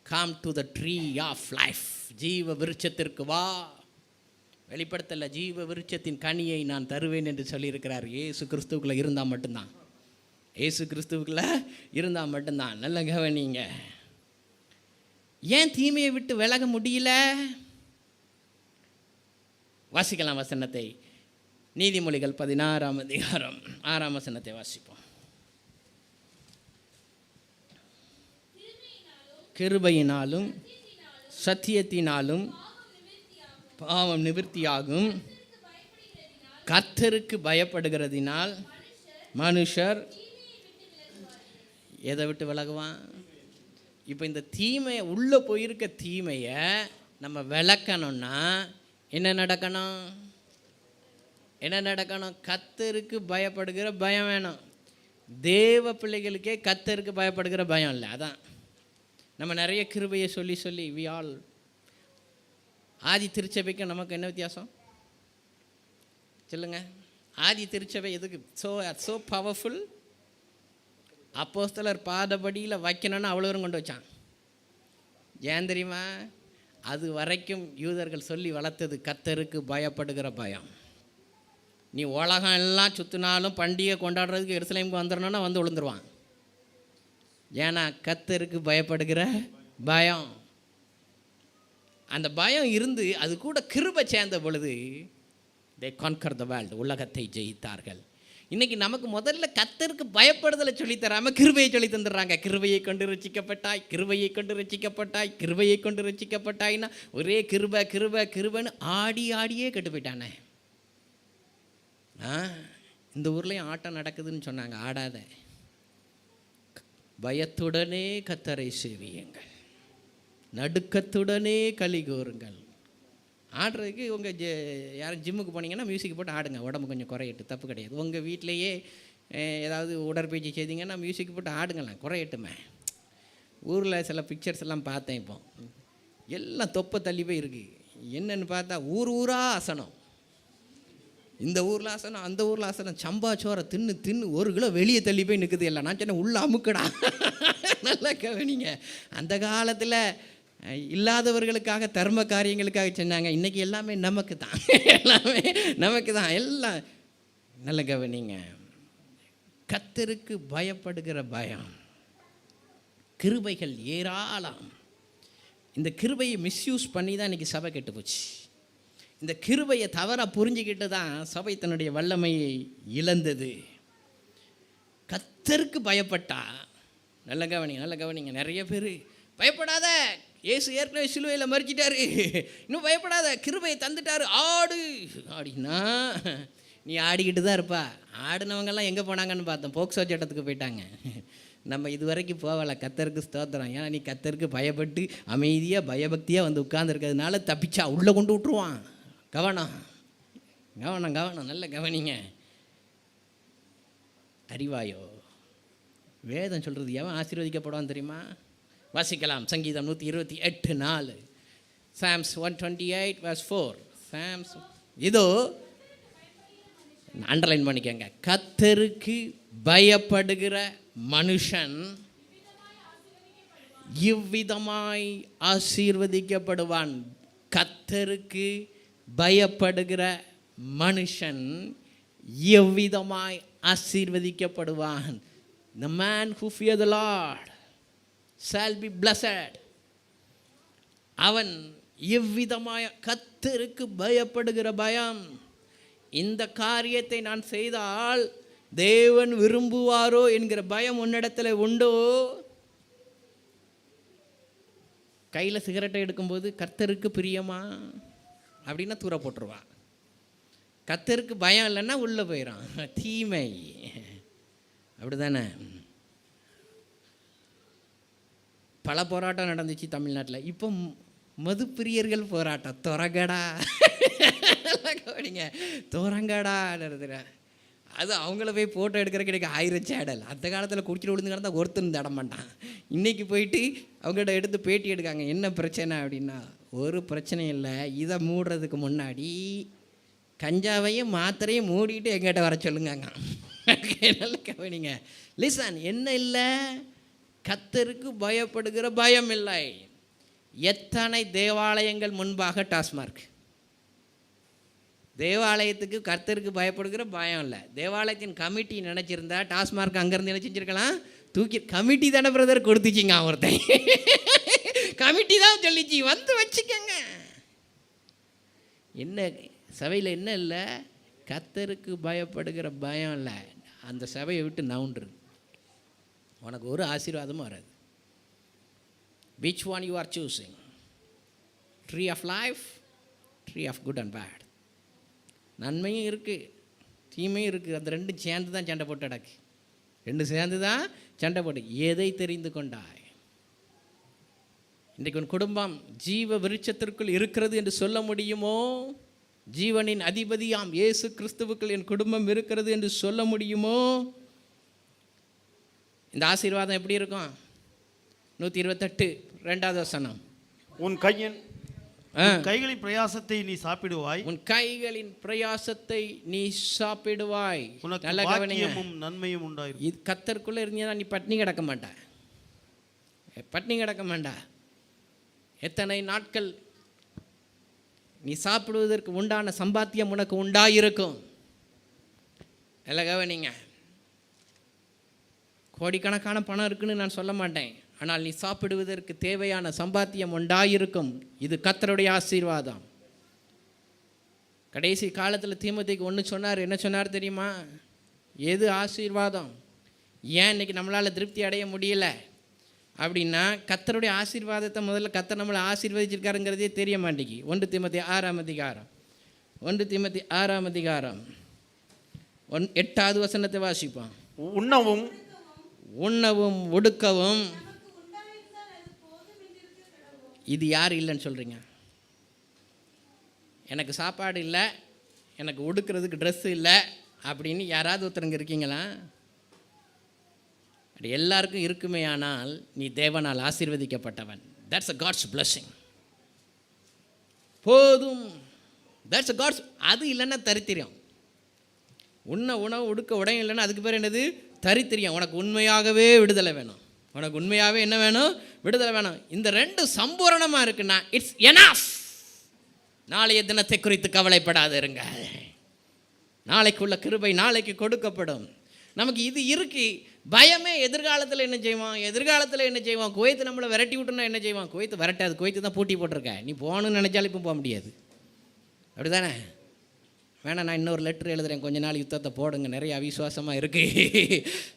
come to the tree of life, ஜீவ விருட்சத்திற்கு வா. வெளிப்படுத்தல ஜீவ விருட்சத்தின் கனியை நான் தருவேன் என்று சொல்லியிருக்கிறார். இயேசு கிறிஸ்துவுக்குள்ளே இருந்தால் மட்டும்தான். இயேசு கிறிஸ்துவுக்குள்ளே இருந்தால் மட்டும்தான். நல்ல கவனிங்க. ஏன் தீமையை விட்டு விலக முடியல? வாசிக்கலாம் வசனத்தை. நீதிமொழிகள் 16ஆம் அதிகாரம் 6ஆம் வசனத்தை வாசிப்போம். கிருபையினாலும் சத்தியத்தினாலும் பாவம் நிவர்த்தியாகும். கர்த்தருக்கு பயப்படுகிறதினால் மனுஷர் எதை விட்டு விலகுவான்? இப்போ இந்த தீமையை உள்ளே போயிருக்க தீமையை நம்ம விளக்கணும்னா என்ன நடக்கணும்? என்ன நடக்கணும்? கர்த்தருக்கு பயப்படுகிற பயம் வேணும். தேவ பிள்ளைகளுக்கே கர்த்தருக்கு பயப்படுகிற பயம் இல்லை. அதான் நம்ம நிறைய கிருபையை சொல்லி சொல்லி வி ஆல். ஆதி திருச்சபைக்கும் நமக்கு என்ன வித்தியாசம் சொல்லுங்க? ஆதி திருச்சபை எதுக்கு ஸோ பவர்ஃபுல்? அப்போஸ்தலர் பாதபடியில் வைக்கணும்னு அவ்வளோ தூரம் கொண்டு வச்சான். ஏன் தெரியுமா? அது வரைக்கும் யூதர்கள் சொல்லி வளர்த்தது கர்த்தருக்கு பயப்படுகிற பயம். நீ உலகம் எல்லாம் சுற்றினாலும் பண்டிகை கொண்டாடுறதுக்கு எருசலேமுக்கு வந்துடணும்னா வந்து விழுந்துருவான். ஏன்னா கர்த்தருக்கு பயப்படுகிற பயம். அந்த பயம் இருந்து அது கூட கிருபை சேர்ந்த பொழுது they conquer the world, உலகத்தை ஜெயித்தார்கள். இன்றைக்கி நமக்கு முதல்ல கர்த்தருக்கு பயப்படுதலை சொல்லித்தராமல் கிருபையை சொல்லி தந்துடுறாங்க. கிருபையை கொண்டு ரட்சிக்கப்பட்டாய், கிருபையை கொண்டு ரட்சிக்கப்பட்டாய், கிருபையை கொண்டு ரட்சிக்கப்பட்டாய்னா ஒரே கிருபை கிருபை கிருபைன்னு ஆடியே கெட்டு போயிட்டானே. இந்த ஊர்லேயும் ஆட்டம் நடக்குதுன்னு சொன்னாங்க. ஆடாத, பயத்துடனே கர்த்தரை சேவியுங்கள், நடுக்கத்துடனே களி கூறுங்கள். ஆடுறதுக்கு உங்கள் யாரும் ஜிம்முக்கு போனீங்கன்னா மியூசிக் போட்டு ஆடுங்க, உடம்பு கொஞ்சம் குறையட்டு, தப்பு கிடையாது. உங்கள் வீட்டிலையே ஏதாவது உடற்பயிற்சி செய்தீங்கன்னா மியூசிக் போட்டு ஆடுங்களேன், குறையட்டுமே. ஊரில் சில பிக்சர்ஸ் எல்லாம் பார்த்தேன். இப்போ எல்லாம் தொப்பை தள்ளி போய் இருக்குது. என்னென்னு பார்த்தா ஊராக ஆசனம். இந்த ஊரில் ஆசனம், அந்த ஊரில் ஆசனம். சம்பா சோறை தின்னு 1 கிலோ வெளியே தள்ளி போய் நிற்குது. இல்லை நான் சொன்னேன் உள்ள அமுக்கடா. நல்லா கவனிங்க. அந்த காலத்தில் இல்லாதவர்களுக்காக தர்ம காரியங்களுக்காக சொன்னாங்க. இன்றைக்கி எல்லாமே நமக்கு தான், எல்லாமே நமக்கு தான். எல்லாம் நல்ல கவனிங்க. கர்த்தருக்கு பயப்படுகிற பயம். கிருபைகள் ஏராளம். இந்த கிருபையை மிஸ்யூஸ் பண்ணி தான் இன்றைக்கி சபை கெட்டு போச்சு. இந்த கிருபையை தவறாக புரிஞ்சுக்கிட்டு தான் சபை தன்னுடைய வல்லமையை இழந்தது. கர்த்தருக்கு பயப்பட்டா, நல்ல கவனிங்க. நிறைய பேர் பயப்படாத, இயேசு ஏற்கனவே சிலுவையில் மறிச்சிட்டாரு, இன்னும் பயப்படாத, கிருபையை தந்துட்டாரு, ஆடு அப்படின்னா நீ ஆடிக்கிட்டு தான் இருப்பா. ஆடினவங்கெல்லாம் எங்கே போனாங்கன்னு பார்த்தோம், போக்சோ சட்டத்துக்கு போயிட்டாங்க. நம்ம இது வரைக்கும் போகலை. கர்த்தருக்கு ஸ்தோத்திரம். ஏன்னா நீ கர்த்தருக்கு பயப்பட்டு அமைதியாக பயபக்தியாக வந்து உட்கார்ந்துருக்கிறதுனால தப்பிச்சா உள்ளே கொண்டு விட்ருவான். கவனம், நல்ல கவனிங்க. அறிவாயோ வேதம் சொல்கிறது எவன் ஆசீர்வதிக்கப்படுவான் தெரியுமா? வாசிக்கலாம். சங்கீதம் 128:4, Psalms 128:4. இதோ அண்டர்லைன் பண்ணிக்கங்க. கர்த்தருக்கு பயப்படுகிற மனுஷன் இவ்விதமாய் ஆசீர்வதிக்கப்படுவான். கர்த்தருக்கு பயப்படுகிற மனுஷன் எவ்விதமாய் ஆசீர்வதிக்கப்படுவான். The man who fear the Lord shall be blessed. அவன் எவ்விதமாய், கர்த்தருக்கு பயப்படுகிற பயம். இந்த காரியத்தை நான் செய்தால் தேவன் விரும்புவாரோ என்கிற பயம் உன்னிடத்தில் உண்டோ? கையில் சிகரெட்டை எடுக்கும்போது கர்த்தருக்கு பிரியமா அப்படின்னா தூர போட்டுருவான். கர்த்தருக்கு பயம் இல்லைன்னா உள்ளே போயிடான். தீமை அப்படி தானே. பல போராட்டம் நடந்துச்சு தமிழ்நாட்டில். இப்போ மதுப்பிரியர்கள் போராட்டம். தொரங்கடா கவனிங்க, தொரங்கடா நடத்துகிற அது அவங்கள போய் ஃபோட்டோ எடுக்கிற கிடைக்க 1000 சேடல். அந்த காலத்தில் குடிச்சிட்டு விழுந்து கிடந்தா ஒருத்தன் தட மாட்டான். இன்றைக்கி போயிட்டு அவங்கள்ட்ட எடுத்து பேட்டி எடுக்காங்க. என்ன பிரச்சனை அப்படின்னா, ஒரு பிரச்சனையும் இல்லை. இதை மூடுறதுக்கு முன்னாடி கஞ்சாவையும் மாத்திரையும் மூடிட்டு எங்கிட்ட வர சொல்லுங்க. நல்ல கவனிங்க. லிசன், என்ன இல்லை? கர்த்தருக்கு பயப்படுகிற பயம் இல்லை. எத்தனை தேவாலயங்கள் முன்பாக டாஸ்மார்க். தேவாலயத்துக்கு கர்த்தருக்கு பயப்படுகிற பயம் இல்லை. தேவாலயத்தின் கமிட்டி நினச்சிருந்தா டாஸ்மார்க் அங்கேருந்து என்ன செஞ்சுருக்கலாம்? தூக்கி கமிட்டி தானே பிரதர் கொடுத்துச்சிங்க. ஒருத்தன் கமிட்டி தான் சொல்லிச்சு வந்து வச்சுக்கங்க. என்ன சபையில் என்ன இல்லை? கர்த்தருக்கு பயப்படுகிற பயம் இல்லை. அந்த சபையை விட்டு நவுண்டுரு, உனக்கு ஒரு ஆசீர்வாதமும் வராது. Which one you are choosing? Tree of life, tree of good and bad. நன்மையும் இருக்குது, தீமையும் இருக்குது. அந்த ரெண்டும் சேர்ந்து தான் சண்டை போட்டு அடக்கு. ரெண்டு சேர்ந்து தான் சண்டை போட்டு. எதை தெரிந்து கொண்டாய்? இன்றைக்கு உன் குடும்பம் ஜீவ விருட்சத்திற்குள் இருக்கிறது என்று சொல்ல முடியுமோ? ஜீவனின் அதிபதியாம் இயேசு கிறிஸ்துவுக்குள் என் குடும்பம் இருக்கிறது என்று சொல்ல முடியுமோ? இந்த ஆசீர்வாதம் எப்படி இருக்கும்? 128 2வது வசனம். உன் கைகளின் பிரயாசத்தை நீ சாப்பிடுவாய். உன் கைகளின் பிரயாசத்தை நீ சாப்பிடுவாய். உனக்கு பாக்கியமும் நன்மையும் உண்டாயிருக்கும். இது கர்த்தருக்குள்ள இருந்தீனா நீ பட்னி கிடக்க மாட்டா. பட்னி கிடக்க மாட்டா. எத்தனை நாட்கள் நீ சாப்பிடுவதற்கு உண்டான சம்பாத்தியம் உனக்கு உண்டாயிருக்கும். எல்லாம் கவனிங்க. கோடிக்கணக்கான பணம் இருக்குன்னு நான் சொல்ல மாட்டேன். ஆனால் நீ சாப்பிடுவதற்கு தேவையான சம்பாத்தியம் உண்டாயிருக்கும். இது கர்த்தருடைய ஆசீர்வாதம். கடைசி காலத்தில் தீமோத்தேயுக்கு ஒன்று சொன்னார். என்ன சொன்னார் தெரியுமா? எது ஆசீர்வாதம்? ஏன் இன்றைக்கி நம்மளால் திருப்தி அடைய முடியல அப்படின்னா, கர்த்தருடைய ஆசீர்வாதத்தை முதல்ல கர்த்தர் நம்மளை ஆசீர்வதிச்சிருக்காருங்கிறதே தெரிய மாட்டேங்கி. 1 தீமோத்தேயு 6ஆம் அதிகாரம் 1 தீமோத்தேயு 6ஆம் அதிகாரம் 8வது வசனத்தை வாசிப்போம். உண்ணவும் உடுக்கவும். இது யார் இல்லைன்னு சொல்கிறீங்க? எனக்கு சாப்பாடு இல்லை, எனக்கு உடுக்கிறதுக்கு ட்ரெஸ்ஸு இல்லை அப்படின்னு யாராவது ஒருத்தருங்க இருக்கீங்களா? அப்படி எல்லாருக்கும் இருக்குமே. ஆனால் நீ தேவனால் ஆசீர்வதிக்கப்பட்டவன். That's a God's blessing. போதும். That's a God's. அது இல்லைன்னா தரித்திரியம். உணவு உடுக்க உடையும் இல்லைன்னா அதுக்கு பேர் என்னது? தரித்திரியம். உனக்கு உண்மையாகவே விடுதலை வேணும். உனக்கு உண்மையாகவே என்ன வேணும்? விடுதலை வேணும். இந்த ரெண்டு சம்பூரணமாக இருக்குன்னா இட்ஸ் எனஃப். நாளைய தினத்தை குறித்து கவலைப்படாது இருங்க. நாளைக்குள்ள கிருபை நாளைக்கு கொடுக்கப்படும். நமக்கு இது இருக்கு. பயமே எதிர்காலத்தில் என்ன செய்வான்? எதிர்காலத்தில் என்ன செய்வான்? குவைத்து நம்மளை விரட்டி விட்டுனா என்ன செய்வான்? குவைத்து விரட்டாது. குவைத்து தான் பூட்டி போட்டிருக்க. நீ போகணுன்னு நினச்சாலும் இப்போ போக முடியாது. அப்படி தானே? வேணா நான் இன்னொரு லெட்ரு எழுதுகிறேன், கொஞ்ச நாள் யுத்தத்தை போடுங்க, நிறைய அவிசுவாசமாக இருக்குது.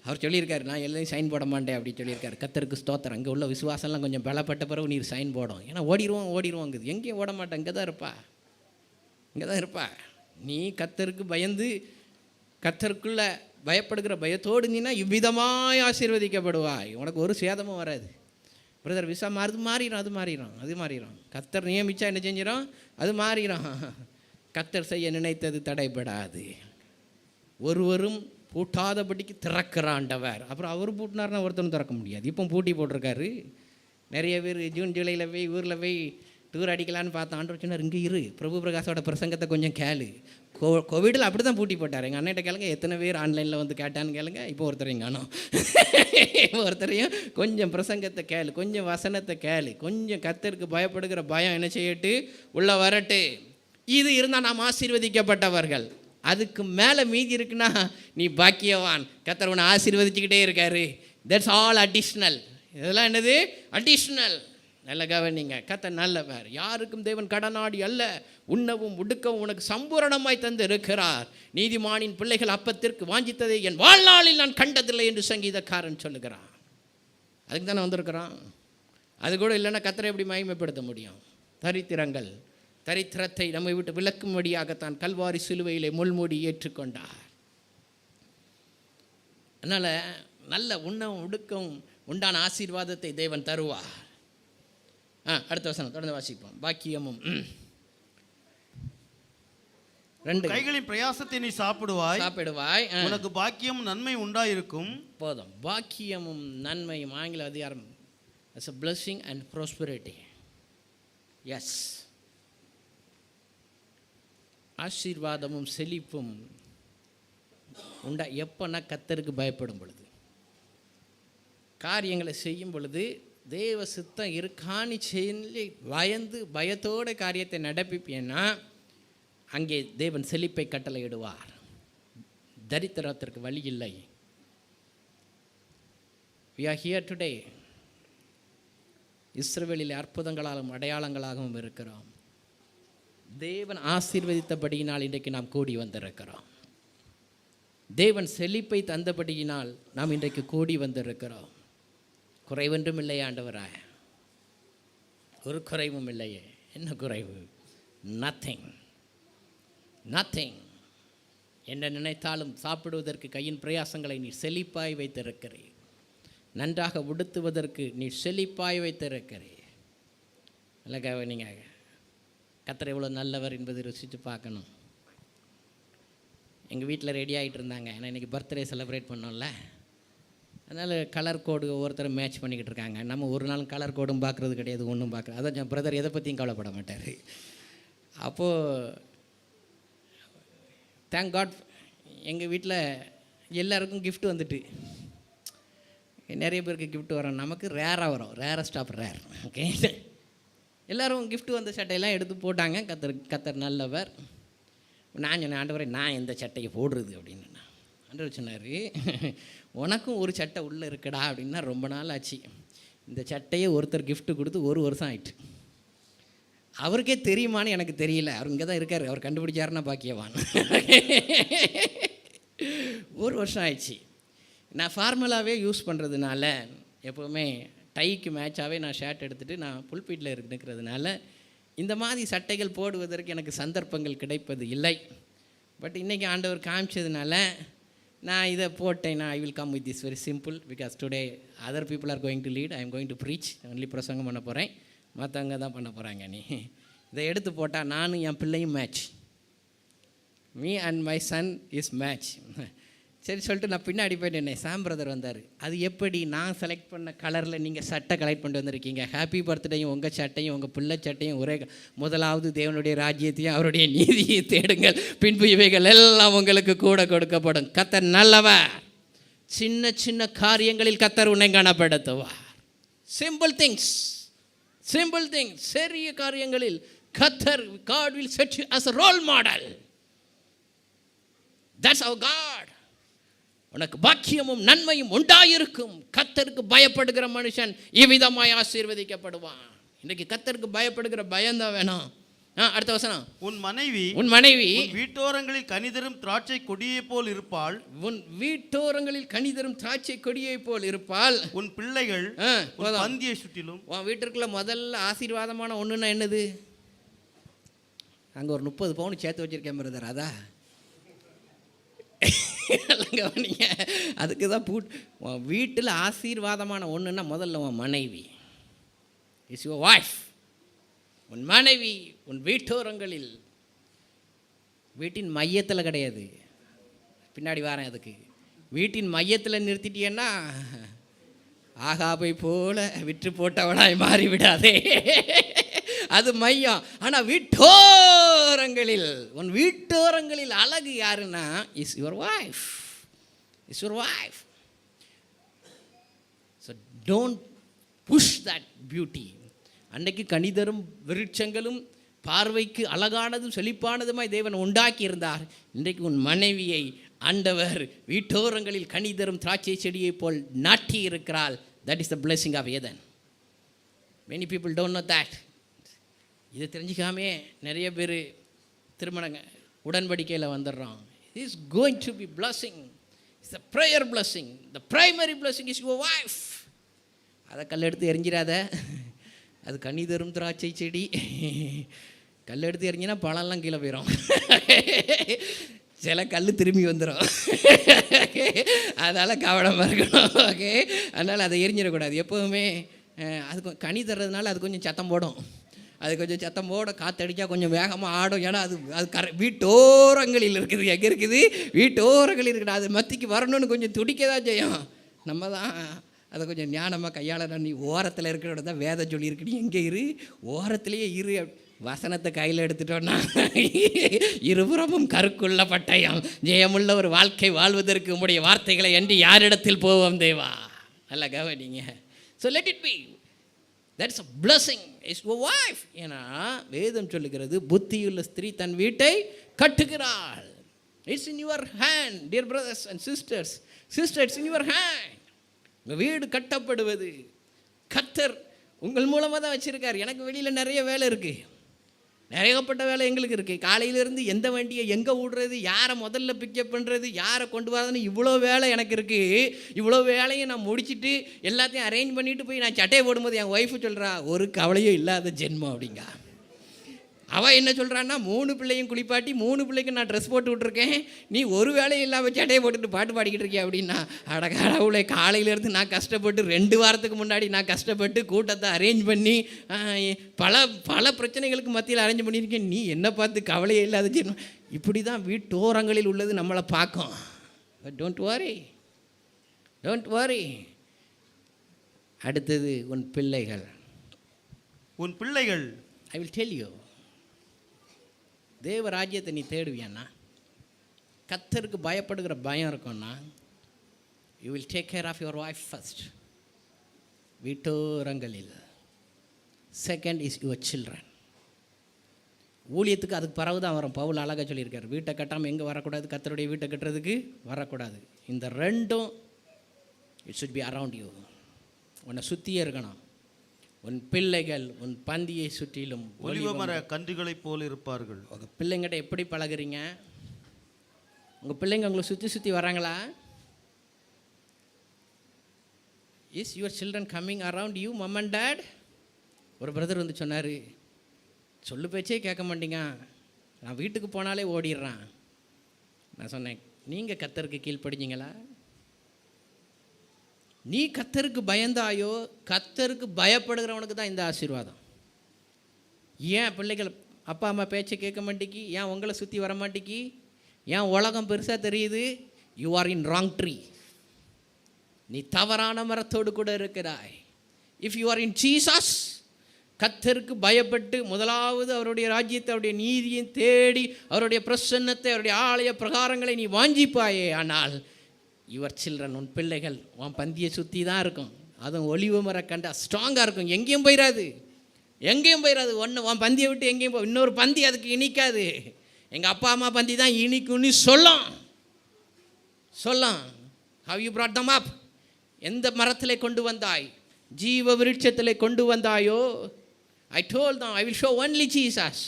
அவர் சொல்லியிருக்காரு, நான் எல்லாத்தையும் சைன் போட மாட்டேன் அப்படின்னு சொல்லியிருக்காரு. கர்த்தருக்கு ஸ்தோத்திரம். அங்கே உள்ள விசுவாசம்லாம் கொஞ்சம் பலப்பட்ட பிறகு நீர் சைன் போடும். ஏன்னா ஓடிடுவோங்குது. எங்கேயும் ஓட மாட்டேன், இங்கே தான் இருப்பா. நீ கர்த்தருக்கு பயந்து கர்த்தருக்குள்ளே பயப்படுகிற பயத்தோடு நீனா இவ்விதமாய் ஆசீர்வதிக்கப்படுவாய். உனக்கு ஒரு சேதமும் வராது. பிரதர் விசா அது மாறிடும். கர்த்தர் நியமிச்சா என்ன செஞ்சிடும்? அது மாறிடும். கர்த்தர் செய்ய நினைத்தது தடைபடாது. ஒருவரும் பூட்டாதபடிக்கு திறக்கிறாண்டவர். அப்புறம் அவர் பூட்டினார்னா ஒருத்தரும் திறக்க முடியாது. இப்போ பூட்டி போட்டிருக்காரு. நிறைய பேர் ஜூன் ஜூலையில் போய் ஊரில் போய் டூர் அடிக்கலான்னு பார்த்தா ஆண்டவர் சொன்னார், இங்கே இரு, பிரபு பிரகாஷோட பிரசங்கத்தை கொஞ்சம் கேளு. கோவிடில் அப்படி தான் பூட்டி போட்டார். எங்கள் அண்ணன்ட்ட கேளுங்க, எத்தனை பேர் ஆன்லைனில் வந்து கேட்டான்னு கேளுங்க. இப்போ ஒருத்தரையும் காணோம். ஒருத்தரையும் கொஞ்சம் பிரசங்கத்தை கேளு, கொஞ்சம் வசனத்தை கேளு, கொஞ்சம் கர்த்தருக்கு பயப்படுகிற பயம் என்ன செய்யட்டு உள்ள வரட்டு. இது இருந்தால் நாம் ஆசீர்வதிக்கப்பட்டவர்கள். அதுக்கு மேலே மீதி இருக்குன்னா நீ பாக்கியவான். கர்த்தர் உன்னை ஆசீர்வதிச்சுக்கிட்டே இருக்காரு. That's all additional. இதெல்லாம் என்னது? அடிஷ்னல். நல்ல கவனிங்க. கர்த்தர் நல்லவர். யாருக்கும் தேவன் கடனாடி அல்ல. உண்ணவும் உடுக்கவும் உனக்கு சம்பூரணமாய் தந்து இருக்கிறார். நீதிமானின் பிள்ளைகள் அப்பத்திற்கு வாஞ்சித்ததை என் வாழ்நாளில் நான் கண்டதில்லை என்று சங்கீதக்காரன் சொல்லுகிறான். அதுக்கு தானே வந்திருக்கிறான். அது கூட இல்லைன்னா கர்த்தரை எப்படி மகிமைப்படுத்த முடியும்? தரித்திரத்தை நம்மை விட்டு விலக்கும்படியாகத்தான் கல்வாரி சிலுவையிலே முள்மூடி ஏற்றுக்கொண்டார். அதனால் நல்ல உண்ணவும் உடுக்கவும் உண்டான ஆசீர்வாதத்தை தேவன் தருவார். அடுத்த வசனம் தொடர்ந்து வாசிப்போம். பாக்கியமும் 2 கைகளின் பிரயாசத்தை நீ சாப்பிடுவாய். உனக்கு பாக்கியமும் நன்மை உண்டாயிருக்கும். போதும். பாக்கியமும் நன்மையும் ஆங்கில அதிகாரம் as a blessing and prosperity. Yes, ஆசீர்வாதமும் செழிப்பும் உண்டா எப்போனா கர்த்தருக்கு பயப்படும் பொழுது, காரியங்களை செய்யும் பொழுது தேவ சித்தம் இருக்கான்னு சொல்லி பயத்தோட காரியத்தை நடப்பிப்பேன்னா அங்கே தேவன் செழிப்பை கட்டளையிடுவார். தரித்திரத்திற்கு வழி இல்லை. we are here today. இஸ்ரவேலில் அற்புதங்களாலும் அடையாளங்களாகவும் இருக்கிறோம். தேவன் ஆசீர்வதித்தபடியினால் இன்றைக்கு நாம் கூடி வந்திருக்கிறோம். தேவன் செழிப்பை தந்தபடியினால் நாம் இன்றைக்கு கூடி வந்திருக்கிறோம். குறைவொன்றும் இல்லை ஆண்டவராய, ஒரு குறைவும் இல்லையே. என்ன குறைவு? நத்திங். என்ன நினைத்தாலும் சாப்பிடுவதற்கு கையின் பிரயாசங்களை நீ செழிப்பாய் வைத்திருக்கிறீர். நன்றாக உடுத்துவதற்கு நீ செழிப்பாய் வைத்திருக்கிறீர். நல்ல நீங்கள் கர்த்தர் எவ்வளோ நல்லவர் என்பதை ருசித்து பார்க்கணும். எங்கள் வீட்டில் ரெடி ஆகிட்டு இருந்தாங்க. ஏன்னா இன்றைக்கி பர்த்டே செலிப்ரேட் பண்ணோம்ல, அதனால் கலர் கோடு ஒவ்வொருத்தரும் மேட்ச் பண்ணிக்கிட்டு இருக்காங்க. நம்ம ஒரு நாள் கலர் கோடும் பார்க்குறது கிடையாது, ஒன்றும் பார்க்குறது. அதான் என் பிரதர் எதை பற்றியும் கவலைப்பட மாட்டார். அப்போது தேங்க் காட் எங்கள் வீட்டில் எல்லாருக்கும் கிஃப்ட் வந்துட்டு, நிறைய பேருக்கு கிஃப்ட் வரும். நமக்கு ரேராக வரும், ரேரஸ்ட் ஆஃப் ரேர். ஓகே, எல்லோரும் கிஃப்ட் வந்த சட்டையெல்லாம் எடுத்து போட்டாங்க. கர்த்தர் நல்லவர். நான் சொன்னேன், ஆண்டவரே நான் எந்த சட்டையை போடுறது அப்படின்னு. ஆண்டவர் சொன்னார், உனக்கும் ஒரு சட்டை உள்ளே இருக்குடா அப்படின்னா. ரொம்ப நாள் ஆச்சு. இந்த சட்டையை ஒருத்தர் கிஃப்ட்டு கொடுத்து 1 வருஷம் ஆயிட்டு. அவருக்கே தெரியுமான்னு எனக்கு தெரியல. அவர் இங்கே தான் இருக்கார். அவர் கண்டுபிடிச்சாருன்னா பாக்கியவான். 1 வருஷம் ஆயிடுச்சு. நான் ஃபார்மலாகவே யூஸ் பண்ணுறதுனால, எப்போவுமே டைக்கு மேட்சாகவே நான் ஷர்ட் எடுத்துகிட்டு நான் புல்பீட்டில் இருக்கிறதுனால இந்த மாதிரி சட்டைகள் போடுவதற்கு எனக்கு சந்தர்ப்பங்கள் கிடைப்பது இல்லை. பட் இன்றைக்கி ஆண்டவர் காமிச்சதுனால நான் இதை போட்டேன். I will come with this very simple because today other people are going to lead. I am going to preach. Only பிரசங்கம் பண்ண போகிறேன், மற்றவங்க தான் பண்ண போகிறாங்க. நீ இதை எடுத்து போட்டால் நானும் என் பிள்ளையும் match. Me and my son is match. சரி சொல்லிட்டு நான் பின்னாடி போயிட்டு சாம் பிரதர் வந்தார். அது எப்படி நான் செலக்ட் பண்ண கலரில் நீங்கள் சட்டை கலெக்ட் பண்ணிட்டு வந்திருக்கீங்க? ஹாப்பி பர்த்டேயும் உங்கள் சட்டையும் உங்கள் பிள்ளை சட்டையும் ஒரே. முதலாவது தேவனுடைய ராஜ்யத்தையும் அவருடைய நீதியை தேடுங்கள், பின்பு இவைகள் எல்லாம் உங்களுக்கு கூட கொடுக்கப்படும். கர்த்தர் நல்லவர். சின்ன சின்ன காரியங்களில் கர்த்தர் உன்னை கனப்படுத்துவார். Simple things. சிறிய காரியங்களில் கர்த்தர், God will set you as a role model. That's our God. உனக்கு பாக்கியமும் நன்மையும் உண்டாயிருக்கும். கர்த்தருக்கு பயப்படுகிற மனுஷன் இவ்விதமாய் ஆசீர்வதிக்கப்படுவான். இன்றைக்கு கர்த்தருக்கு பயப்படுகிற பயம்தான் வேணும். அடுத்த வசனம். உன் மனைவி வீட்டோரங்களில் கனிதரும் திராட்சை கொடியை போல் இருப்பாள். உன் வீட்டோரங்களில் கனிதரும் திராட்சை கொடியை போல் இருப்பாள். உன் பிள்ளைகள் பந்தியை சுற்றிலும். உன் வீட்டிற்குள்ள முதல்ல ஆசீர்வாதமான ஒன்றுன்னா என்னது? அங்கே ஒரு 30 பவுன் சேர்த்து வச்சிருக்கேன் பிரதர். அதா கவனிங்க. அதுக்கு தான் உன் வீட்டில் ஆசீர்வாதமான ஒன்றுன்னா முதல்ல உன் மனைவி. Is your wife. உன் மனைவி உன் வீட்டோரங்களில், வீட்டின் மையத்தில் கிடையாது, பின்னாடி வரேன். அதுக்கு வீட்டின் மையத்தில் நிறுத்திட்டீங்கன்னா ஆகாபை போல விற்று போட்டவனாய் மாறிவிடாதே. அது மையம். ஆனால் வீட்டோரங்களில், உன் வீட்டோரங்களில் அழகு யாருன்னா is your wife. Is your wife. So don't push that beauty. அன்னைக்கு கனிதரும் விருட்சங்களும் பார்வைக்கு அழகானதும் செழிப்பானதுமாய் தேவன் உண்டாக்கி இருந்தார். இன்றைக்கு உன் மனைவியை ஆண்டவர் வீட்டோரங்களில் கனிதரும் திராட்சை செடியை போல் நாட்டி இருக்கிறாள். That is the blessing of Eden. Many people don't know that. இதை தெரிஞ்சிக்காமே நிறைய பேர் திருமணங்க உடன்படிக்கையில் வந்துடுறோம். It is going to be blessing. It's the prayer blessing. The primary blessing is your wife. அதை கல்லெடுத்து எரிஞ்சிடாத. அது கனி தரும் திராட்சை செடி. கல்லெடுத்து எரிஞ்சினா பழம்லாம் கீழே போயிடும். சில கல் திரும்பி வந்துடும். அதனால் கவனமாக இருக்கணும். ஓகே, அதனால் அதை எரிஞ்சிடக்கூடாது எப்போவுமே. அது கனி தர்றதுனால அது கொஞ்சம் சத்தம் போடும். அது கொஞ்சம் சத்தம் போட காற்றடிச்சா கொஞ்சம் வேகமாக ஆடும். ஏன்னா அது வீட்டோரங்களில் இருக்குது. எங்கே இருக்குது? வீட்டோரங்களில் இருக்குது. அது மத்திக்கு வரணும்னு கொஞ்சம் துடிக்க தான் செய்யும். நம்ம தான் அதை கொஞ்சம் ஞானமாக கையாளணும். நீ ஓரத்தில் இருக்கிறோட தான் வேதம் சொல்லியிருக்கு. நீ எங்கே இரு? ஓரத்துலேயே இரு. வசனத்தை கையில் எடுத்துட்டோன்னா இருபுறமும் கருக்குள்ள பட்டயம், ஜெயமுள்ள ஒரு வாழ்க்கை வாழ்வதற்கு உம்முடைய வார்த்தைகளை என்று யாரிடத்தில் போவோம் தேவா? நல்லா கவனிங்க. So let it be. That's a blessing. Is your wife. ஏன்னா வேதம் சொல்லுகிறது புத்தியுள்ள ஸ்திரீ தன் வீட்டை கட்டுகிறாள். It's in your hand dear brothers and sisters. Sister, it's in your hand. உங்கள் வீடு கட்டப்படுவது கர்த்தர் உங்கள் மூலமாக தான் வச்சுருக்கார். எனக்கு வெளியில் நிறைய வேலை இருக்குது. நிறையப்பட்ட வேலை எங்களுக்கு இருக்குது. காலையிலேருந்து எந்த வண்டியை எங்கே விடுறது, யாரை முதல்ல பிக்கப் பண்ணுறது, யாரை கொண்டு வரதுன்னு இவ்வளோ வேலை எனக்கு இருக்குது. இவ்வளோ வேலையை நான் முடிச்சுட்டு எல்லாத்தையும் அரேஞ்ச் பண்ணிவிட்டு போய் நான் சட்டையை போடும்போது என் ஒய்ஃபு சொல்கிறா, ஒரு கவலையும் இல்லாத ஜென்மம் அப்படிங்க. அவள் என்ன சொல்கிறான்னா, 3 பிள்ளையும் குளிப்பாட்டி 3 பிள்ளைக்கு நான் ட்ரெஸ் போட்டு விட்ருக்கேன், நீ ஒரு வேலையும் இல்லாமல் சட்டையை போட்டுட்டு பாட்டு பாடிக்கிட்டு இருக்கியா அப்படின்னா. கடவுளை காலையிலேருந்து நான் கஷ்டப்பட்டு 2 வாரத்துக்கு முன்னாடி நான் கஷ்டப்பட்டு கூட்டத்தை அரேஞ்ச் பண்ணி பல பிரச்சனைகளுக்கு மத்தியில் அரேஞ்ச் பண்ணியிருக்கேன். நீ என்ன பார்த்து கவலையே இல்லாத ஜென்மம். இப்படி தான் வீட்டோரங்களில் உள்ளது நம்மளை பார்க்கும். But don't worry, don't worry. அடுத்தது உன் பிள்ளைகள். உன் பிள்ளைகள். I will tell you. தேவ ராஜ்யத்தை நீ தேடுவியாண்ணா, கர்த்தருக்கு பயப்படுகிற பயம் இருக்கும்னா, you will take care of your wife first. வீட்டோரங்களில். Second is your children. ஊழியத்துக்கு அதுக்கு பிறகு தான் வரும். பவுல் அழகாக சொல்லியிருக்கார், வீட்டை கட்டாமல் எங்கே வரக்கூடாது? கர்த்தருடைய வீட்டை கட்டுறதுக்கு வரக்கூடாது. இந்த ரெண்டும் it should be around you. உன்னை சுற்றியே இருக்கணும். உன் பிள்ளைகள் உன் பந்தியை சுற்றிலும் ஒலிவமர கன்றுகளைப் போல் இருப்பார்கள். உங்கள் பிள்ளைங்கிட்ட எப்படி பழகுறீங்க? உங்கள் பிள்ளைங்க உங்களை சுற்றி வராங்களா? Is your children coming around you mum and dad? ஒரு பிரதர் வந்து சொன்னார், சொல்லு பேச்சே கேட்க மாட்டீங்க, நான் வீட்டுக்கு போனாலே ஓடிடுறான். நான் சொன்னேன், நீங்கள் கர்த்தருக்கு கீழ்ப்படிஞ்சிங்களா? நீ கர்த்தருக்கு பயந்தாயோ, கர்த்தருக்கு பயப்படுகிறவனுக்கு தான் இந்த ஆசீர்வாதம். ஏன் பிள்ளைகள் அப்பா அம்மா பேச்சை கேட்க மாட்டேங்கி? ஏன் உங்களை சுற்றி வர மாட்டேங்கி? ஏன் உலகம் பெருசாக தெரியுது? You are in wrong tree. நீ தவறான மரத்தோடு கூட இருக்கிறாய். If you are in Jesus, கர்த்தருக்கு பயப்பட்டு முதலாவது அவருடைய ராஜ்யத்தை அவருடைய நீதியை தேடி அவருடைய பிரசன்னத்தை அவருடைய ஆலய பிரகாரங்களை நீ வாஞ்சிப்பாயே, ஆனால் யுவர் சில்ட்ரன் உன் பிள்ளைகள் உன் பந்தியை சுற்றி தான் இருக்கும். அதுவும் ஒளிவு மர கண்டா ஸ்ட்ராங்காக இருக்கும். எங்கேயும் போயிடாது, எங்கேயும் போயிடாது. ஒன்று உன் பந்தியை விட்டு எங்கேயும் இன்னொரு பந்தி அதுக்கு இனிக்காது. எங்கள் அப்பா அம்மா பந்தி தான் இனிக்குன்னு சொல்லும். How you brought them up? எந்த மரத்தில் கொண்டு வந்தாய்? ஜீவ விருட்சத்தில் கொண்டு வந்தாயோ? I told them I will show only Jesus,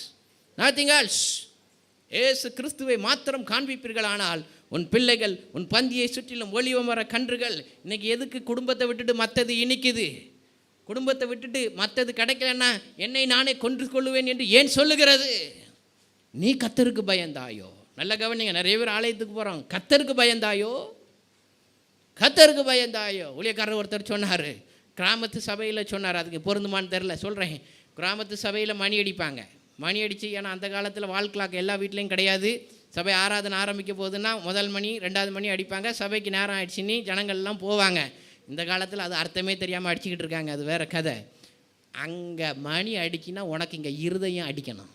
nothing else. ஏசு கிறிஸ்துவை மாத்திரம் காண்பிப்பீர்களானால் உன் பிள்ளைகள் உன் பந்தியை சுற்றிலும் ஒலிவ மர கன்றுகள். இன்றைக்கி எதுக்கு குடும்பத்தை விட்டுட்டு மற்றது இனிக்குது? குடும்பத்தை விட்டுட்டு மற்றது கிடைக்கலன்னா என்னை நானே கொன்று கொள்ளுவேன் என்று ஏன் சொல்லுகிறது? நீ கர்த்தருக்கு பயந்தாயோ? நல்ல கவனிங்க, நிறைய பேர் ஆலயத்துக்கு போகிறோம். கர்த்தருக்கு பயந்தாயோ? கர்த்தருக்கு பயந்தாயோ? ஊழியக்காரர் ஒருத்தர் சொன்னார், கிராமத்து சபையில் சொன்னார், அதுக்கு பொருந்துமான்னு தெரில சொல்கிறேன். கிராமத்து சபையில் மணி அடிப்பாங்க. மணி அடித்து, ஏன்னா அந்த காலத்தில் வால் கிளாக் எல்லா வீட்லேயும் கிடையாது. சபை ஆராதனை ஆரம்பிக்க போகுதுன்னா முதல் மணி 2வது மணி அடிப்பாங்க. சபைக்கு நேரம் ஆயிடுச்சுன்னு ஜனங்கள்லாம் போவாங்க. இந்த காலத்தில் அது அர்த்தமே தெரியாமல் அடிச்சுக்கிட்டு இருக்காங்க, அது வேறு கதை. அங்கே மணி அடிக்கினா உனக்கு இங்கே இருதயம் அடிக்கணும்.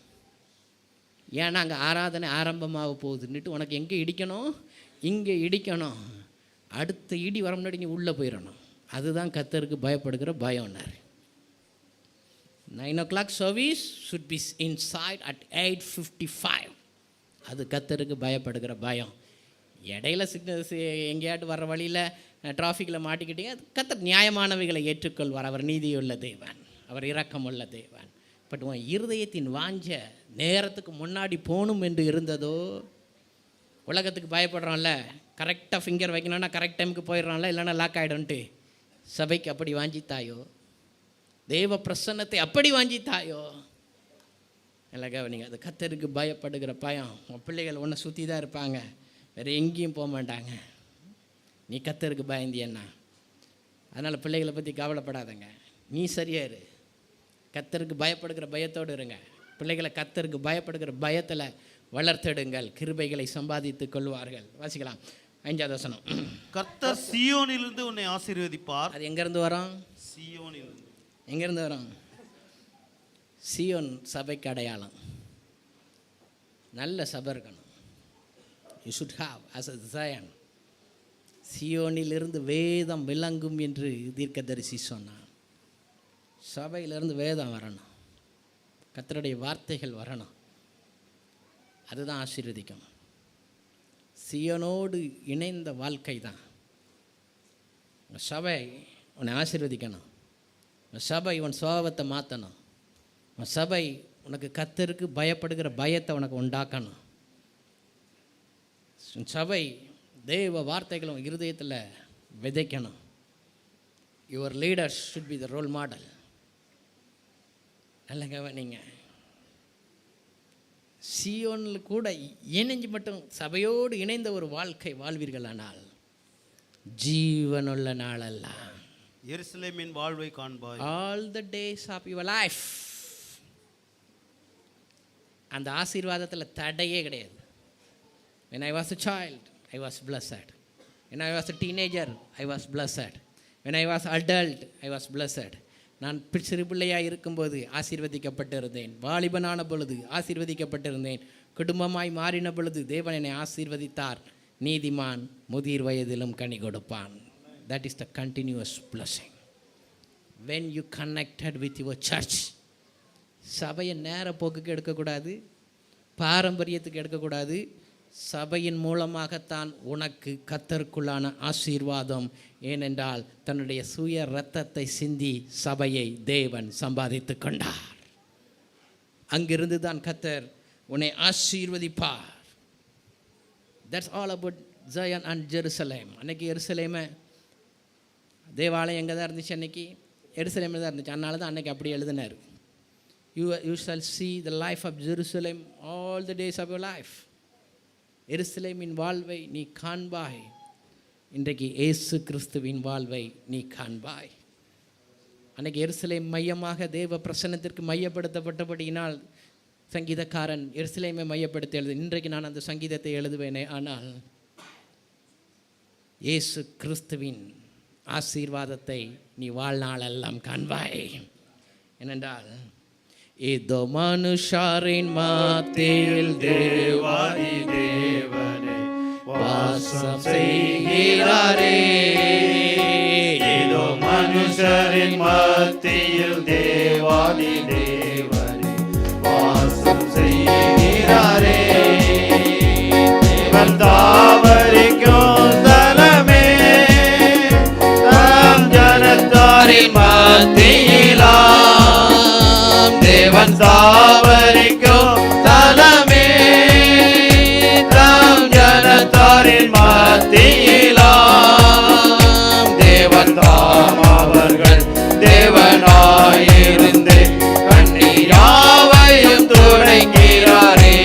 ஏன்னா அங்கே ஆராதனை ஆரம்பமாக போகுதுன்னுட்டு உனக்கு எங்கே இடிக்கணும், இங்கே இடிக்கணும். அடுத்த இடி வர முன்னாடி இங்கே உள்ளே போயிடணும். அதுதான் கர்த்தருக்கு பயப்படுகிற பயம்னார். 9 o'clock service should be inside at 8:55. அது கர்த்தருக்கு பயப்படுகிற பயம். இடையில சிக்னல்ஸ் எங்கேயாட்டு வர்ற வழியில் டிராஃபிக்கில் மாட்டிக்கிட்டீங்க, அது கர்த்தர் நியாயமானவைகளை ஏற்றுக்கொள்வார். அவர் நீதியுள்ள தேவன், அவர் இரக்கமுள்ள தேவன். பட் உன் இருதயத்தின் வாஞ்ச நேரத்துக்கு முன்னாடி போகணும் என்று இருந்ததோ, உலகத்துக்கு பயப்படுறோம்ல, கரெக்டாக ஃபிங்கர் வைக்கணும்னா கரெக்ட் டைமுக்கு போயிடுறான்ல, இல்லைன்னா லாக் ஆகிடும்ன்ட்டு. சபைக்கு அப்படி வாஞ்சித்தாயோ, தேவ பிரசன்னத்தை அப்படி வாஞ்சித்தாயோ, இல்லை கவனிங்க. அது கர்த்தருக்கு பயப்படுகிற பயம். உன் பிள்ளைகள் ஒன்றை சுற்றி தான் இருப்பாங்க, வேறு எங்கேயும் போக மாட்டாங்க. நீ கர்த்தருக்கு பயந்தியன்னா. அதனால் பிள்ளைகளை பற்றி கவலைப்படாதங்க, நீ சரியா இரு. கர்த்தருக்கு பயப்படுகிற பயத்தோடு இருங்க. பிள்ளைகளை கர்த்தருக்கு பயப்படுகிற பயத்தில் வளர்த்தெடுங்கள், கிருபைகளை சம்பாதித்து கொள்வார்கள். வாசிக்கலாம் 5வது வசனம். கர்த்தர் சீயோனிலிருந்து உன்னை ஆசீர்வதிப்பார். அது எங்கேருந்து வரும்? சீயோனிலிருந்து. எங்கேருந்து வரும்? சீயோன் சபைக்கு அடையாளம். நல்ல சபை இருக்கணும். You should have as a Zion. சீயோனிலிருந்து வேதம் விளங்கும் என்று தீர்க்கதரிசி சொன்னான். சபையிலிருந்து வேதம் வரணும், கர்த்தருடைய வார்த்தைகள் வரணும். அதுதான் ஆசீர்வதிக்கும். சீயோனோடு இணைந்த வாழ்க்கை தான். சபை உன்னை ஆசீர்வதிக்கணும். சபை உன் சுபாவத்தை மாற்றணும். சபை உனக்கு கர்த்தருக்கு பயப்படுகிற பயத்தை உனக்கு உண்டாக்கணும். சபை தேவ வார்த்தைகளும் இருதயத்தில் விதைக்கணும். Your leaders should be the role model. நல்ல கவனிங்க. சீயோனில் கூட இணைஞ்சு மட்டும் சபையோடு இணைந்த ஒரு வாழ்க்கை வாழ்வீர்களானால் ஜீவனுள்ள நாளெல்லாம் எருசலேமின் வாழ்வை காண்பாய். All the days of your life. அந்த ஆசீர்வாதத்தில் தடையே கிடையாது. when I was a child I was blessed. when I was a teenager I was blessed. when I was adult I was blessed. நான் சிறு பிள்ளையாக இருக்கும்போது ஆசீர்வதிக்கப்பட்டிருந்தேன். வாலிபனான பொழுது ஆசீர்வதிக்கப்பட்டிருந்தேன். குடும்பமாய் மாறின பொழுது தேவன் என்னை ஆசீர்வதித்தார். நீதிமான் முதிர் வயதிலும் கனி கொடுப்பான். That is the continuous blessing. When you connected with your church. சபையை நேர போக்குக்கு எடுக்கக்கூடாது, பாரம்பரியத்துக்கு எடுக்கக்கூடாது. சபையின் மூலமாகத்தான் உனக்கு கர்த்தருக்குள்ளான ஆசீர்வாதம். ஏனென்றால் தன்னுடைய சுய இரத்தத்தை சிந்தி சபையை தேவன் சம்பாதித்து கொண்டார். அங்கிருந்து தான் கர்த்தர் உன்னை ஆசீர்வதிப்பார். That's all about Zion and Jerusalem. அன்னைக்கு எருசலேமை தேவாலயம் எங்கே தான் இருந்துச்சு? அன்னைக்கு எருசலேமில் தான் இருந்துச்சு. அதனால தான் அன்னைக்கு அப்படி எழுதினார். You shall see the life of Jerusalem all the days of your life. எருசலேமின் வாழ்வை நீ காண்பாய். இன்றைக்கு இயேசு கிறிஸ்துவின் வாழ்வை நீ காண்பாய். அன்றைக்கு எருசலேம் மையமாக தேவ பிரசன்னத்திற்கு மையப்படுத்தப்பட்டபடியினால் சங்கீதக்காரன் எருசலேமை மையப்படுத்தி எழுது. இன்றைக்கு நான் அந்த சங்கீதத்தை எழுதுவேனே, ஆனால் இயேசு கிறிஸ்துவின் ஆசீர்வாதத்தை நீ வாழ்நாளெல்லாம் காண்பாய். ஏனென்றால் இதோ மனுஷரின் மத்தியில் தேவாதி தேவனே வாசம் செய்கிறாரே. இதோ மனுஷரின் மத்தியில் தேவாதி தேவனே வாசம் செய்கிறாரே. தேவன் தாவரிக்கும் தலமே தாம் ஜனத்தாரின் மத்தியிலா. தேவன் தாவரிக்கும் தலமே தாம் ஜனத்தாரின் மத்தியிலாம். தேவன் தாம் அவர்கள் தேவனாயிருந்து கண்ணீராவையும் துடைக்கிறாரே.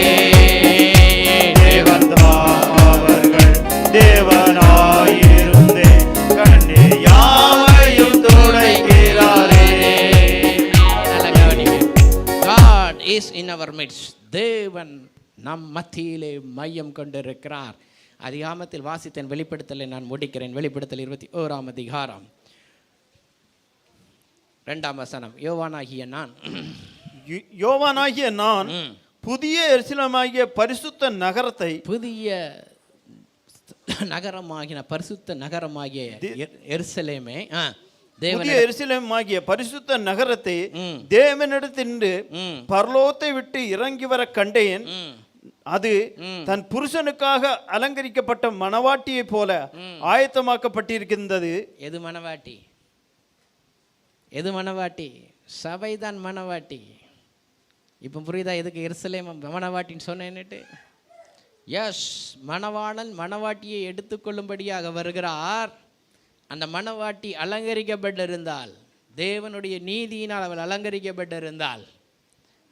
தேவன் தாம் அவர்கள் தேவனாயிருந்து கண்ணீராவையும் துடைக்கிறாரே. God is in our midst. தேவன் நம் மத்தியிலே மையம் கொண்டிருக்கிறார். அதிகாமத்தில் வாசித்தேன், வெளிப்படுத்தலை நான் முடிக்கிறேன். வெளிப்படுத்தல் 21ஆம் அதிகாரம் 2ஆம் வசனம். யோவானாகிய நான் யோவானாகிய நான் புதிய எருசலேமாகிய பரிசுத்த நகரத்தை, புதிய நகரமாகிய பரிசுத்த நகரமாகிய எருசலேமே, புதிய எருசலேமாகிய பரிசுத்த நகரத்தை தேவனிடத்திலிருந்து பரலோகத்தை விட்டு இறங்கி வர கண்டேன். அது தன் புருஷனுக்காக அலங்கரிக்கப்பட்ட மணவாட்டியை போல ஆயத்தமாக்கப்பட்டிருக்கின்றது. எது மணவாட்டி? எது மணவாட்டி? சபைதான் மணவாட்டி. இப்போ புரியுதா எதுக்கு எருசலேம் மணவாட்டின்னு சொன்னேன்னுட்டு? எஸ், மணவாளன் மணவாட்டியை எடுத்துக்கொள்ளும்படியாக வருகிறார். அந்த மணவாட்டி அலங்கரிக்கப்பட்டிருந்தால், தேவனுடைய நீதியினால் அவள் அலங்கரிக்கப்பட்டிருந்தால்,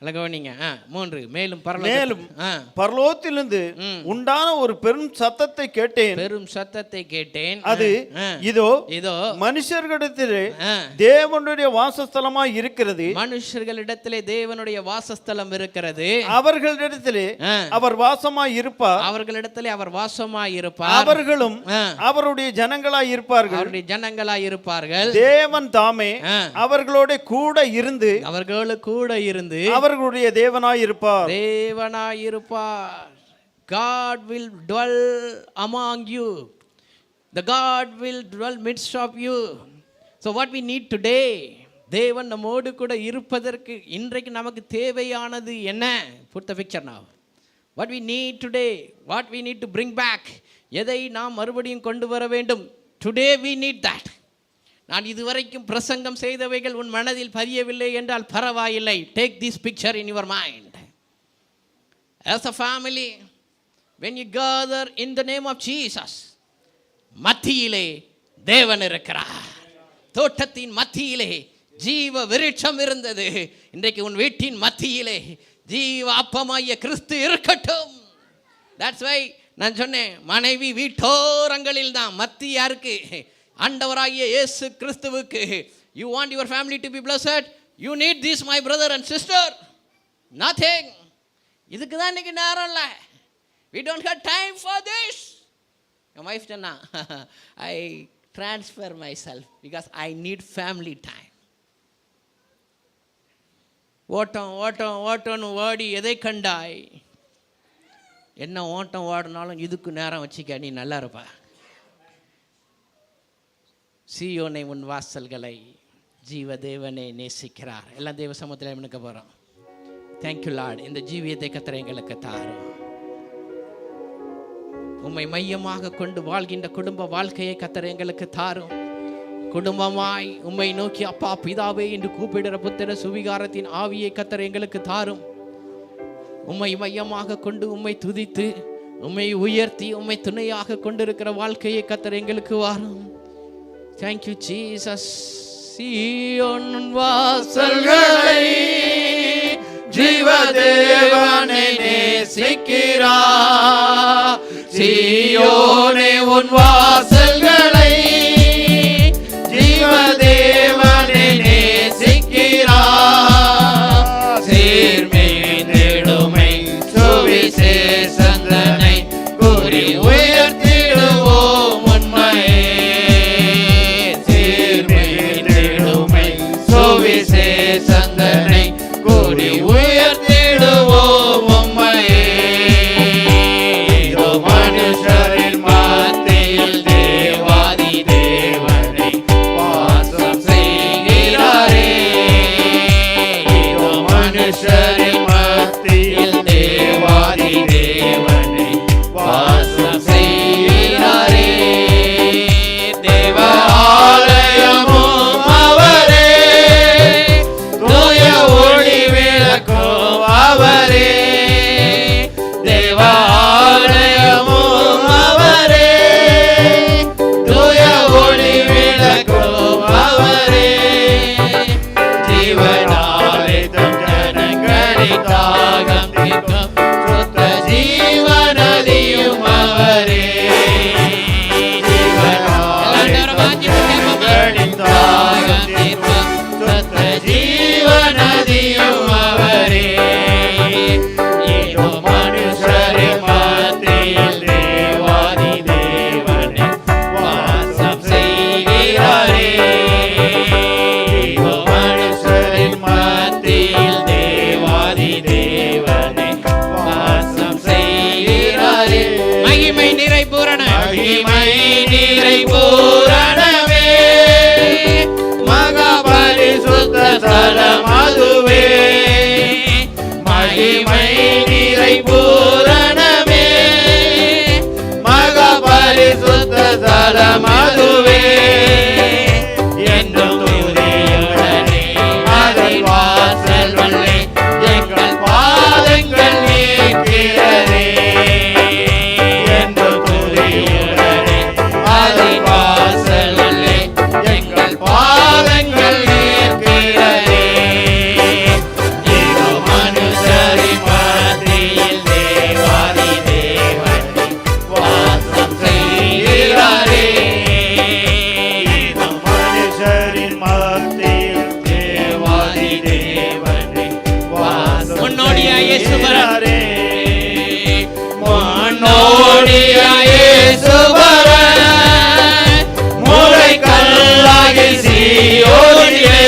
கவனிங்க. 3 மேலும் பரலோகத்திலிருந்து உண்டான ஒரு பெரும் சத்தத்தை கேட்டேன். பெரும் சத்தத்தை கேட்டேன். அது இதோ மனுஷர்களிடத்திலே தேவனுடைய வாசஸ்தலமாய் இருக்கிறது. மனுஷர்களிடத்திலே தேவனுடைய வாசஸ்தலம் இருக்கிறது. அவர்களிடத்திலே அவர் வாசமாய் இருப்பார். அவர்களிடத்திலே அவர் வாசமாய் இருப்பார். அவர்களும் அவருடைய ஜனங்களாய் இருப்பார்கள். அவருடைய ஜனங்களாய் இருப்பார்கள். தேவன் தாமே அவர்களோட கூட இருந்து அவர்களுடைய தேவனாய் இருப்பார். God will dwell among you. The God will dwell midst of you. So what we need today, தேவன் நம்மோடு கூட இருப்பதற்கு இன்றைக்கு நமக்கு தேவையானது என்ன? Put the picture now. What we need today, what we need to bring back, எதை நாம் மறுபடியும் கொண்டு வர வேண்டும்? Today we need that. நான் இதுவரைக்கும் பிரசங்கம் செய்தவைகள் உன் மனதில் பதியவில்லை என்றால் பரவாயில்லை. Take this picture in your mind. As a family, when you gather in the name of Jesus, மத்தியிலே தேவன் இருக்கிறார். தோட்டத்தின் மத்தியிலே ஜீவ விருட்சம் இருந்தது. இன்றைக்கு உன் வீட்டின் மத்தியிலே ஜீவ அப்பமாகிய கிறிஸ்து இருக்கட்டும். That's why நான் சொன்னேன், மனைவி வீட்டோரங்களில் தான், மத்தி யாருக்கு? ஆண்டவராகிய இயேசு கிறிஸ்துவுக்கு. You want your family to be blessed? You need this, my brother and sister. Nothing. இதுக்கு தான் இன்னைக்கு நேரம் இல்லை. We don't have time for this. My wife சொன்னா, I transfer myself because I need family time. ஓட்டம் ஓட்டம் ஓட்டம்னு ஓடி எதை கண்டாய்? என்ன ஓட்டம் ஓடினாலும் இதுக்கு நேரம் வச்சுக்க, நீ நல்லா இருப்பா. சீயோனை உன் வாசல்களை ஜீவ தேவனை நேசிக்கிறார். எல்லாம் தேவ சமூகத்தில் நிற்க போகிறோம். Thank you Lord. இந்த ஜீவியத்தை கர்த்தர் எங்களுக்கு தாரும். உம்மை மையமாக கொண்டு வாழ்கின்ற குடும்ப வாழ்க்கையை கர்த்தர் எங்களுக்கு தாரும். குடும்பமாய் உம்மை நோக்கி அப்பா பிதாவே என்று கூப்பிடுற புத்திர சுவிகாரத்தின் ஆவியை கர்த்தர் எங்களுக்கு தாரும். உம்மை மையமாக கொண்டு உம்மை துதித்து உம்மை உயர்த்தி உம்மை துணையாக கொண்டிருக்கிற வாழ்க்கையை கர்த்தர் எங்களுக்கு வாரும். Thank you Jesus. சீயோன் வாசல்களை ஜீவதேவனை நேசிக்கிறார். சீயோனே உன் வாசல்களை ஜீவதேவனை நேசிக்கிறார். சீர்மேந்திடுமை சுவிசேஷந்தனை கூறி உயர்த்திடுவோம் உண்மையே. சந்தனை கூடி உயர்த்திடுவோம் உம்மையே. மனுஷ மகிமை நீரை பூரணமே மகா பரிசுத்த ஸ்தலம் அதுவே மகிமை நீரை பூரணமே மகா பரிசுத்த ஸ்தலம் அதுவே என்றும் துதியுடனே அதில் வாசல் வல்லே எங்கள் பாதங்கள் நீக்கிறதே என்றும் துதியுடனே அதில் வாசல் வல்லே எங்கள் பாதங்கள் நீக்கிறதே இதோ மனுஷரின் மத்தியில் தேவாதி தேவனே வாசம் செய்கிறாரே இதோ மனுஷரின் மத்தியில் தேவாதி தேவனே வாசம் முன்னோடியாய் இயேசுவரே முன்னோடியாய் இயேசுவரே முளைக்கல்லாகி சீயோனிலே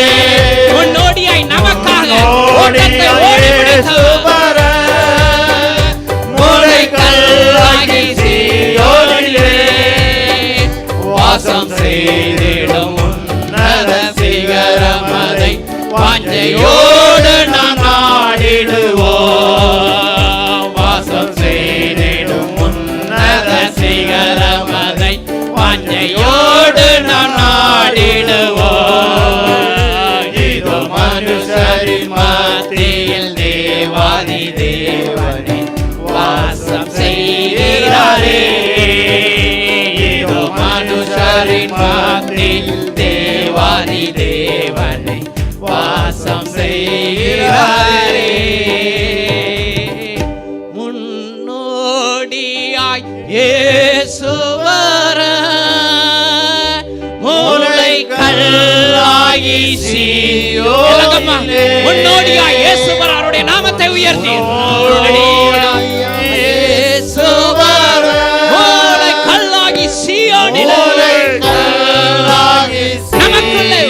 முன்னோடியாய் நமக்காக ஓட்டத்தை ஓடி முடித்தவர் முளைக்கல்லாகி சீயோனிலே வாசம் செய்திடும் உன்னத சிகரம் அதை வாஞ்சையோடு நாம் நாடிடுவோம் வாசம் செய்திடும் உன்னத சிகரம் அதை வாஞ்சையோடு நாம் நாடிடுவோம் இதோ மனுஷரின் மத்தியில் தேவாதி தேவனே வாசம் செய்கிறாரே இதோ மனுஷரின் மத்தியில் தேவாதி தேவனே வாசம் செய்கிறாரே முன்னோடியாய் இயேசுவர முளைக்கல்லாகி சீயோனிலே முன்னோடியாய் இயேசுவர அவருடைய நாமத்தை உயர்த்தி முளைக்கல்லாகி சீயோனிலே நமக்குள்ளே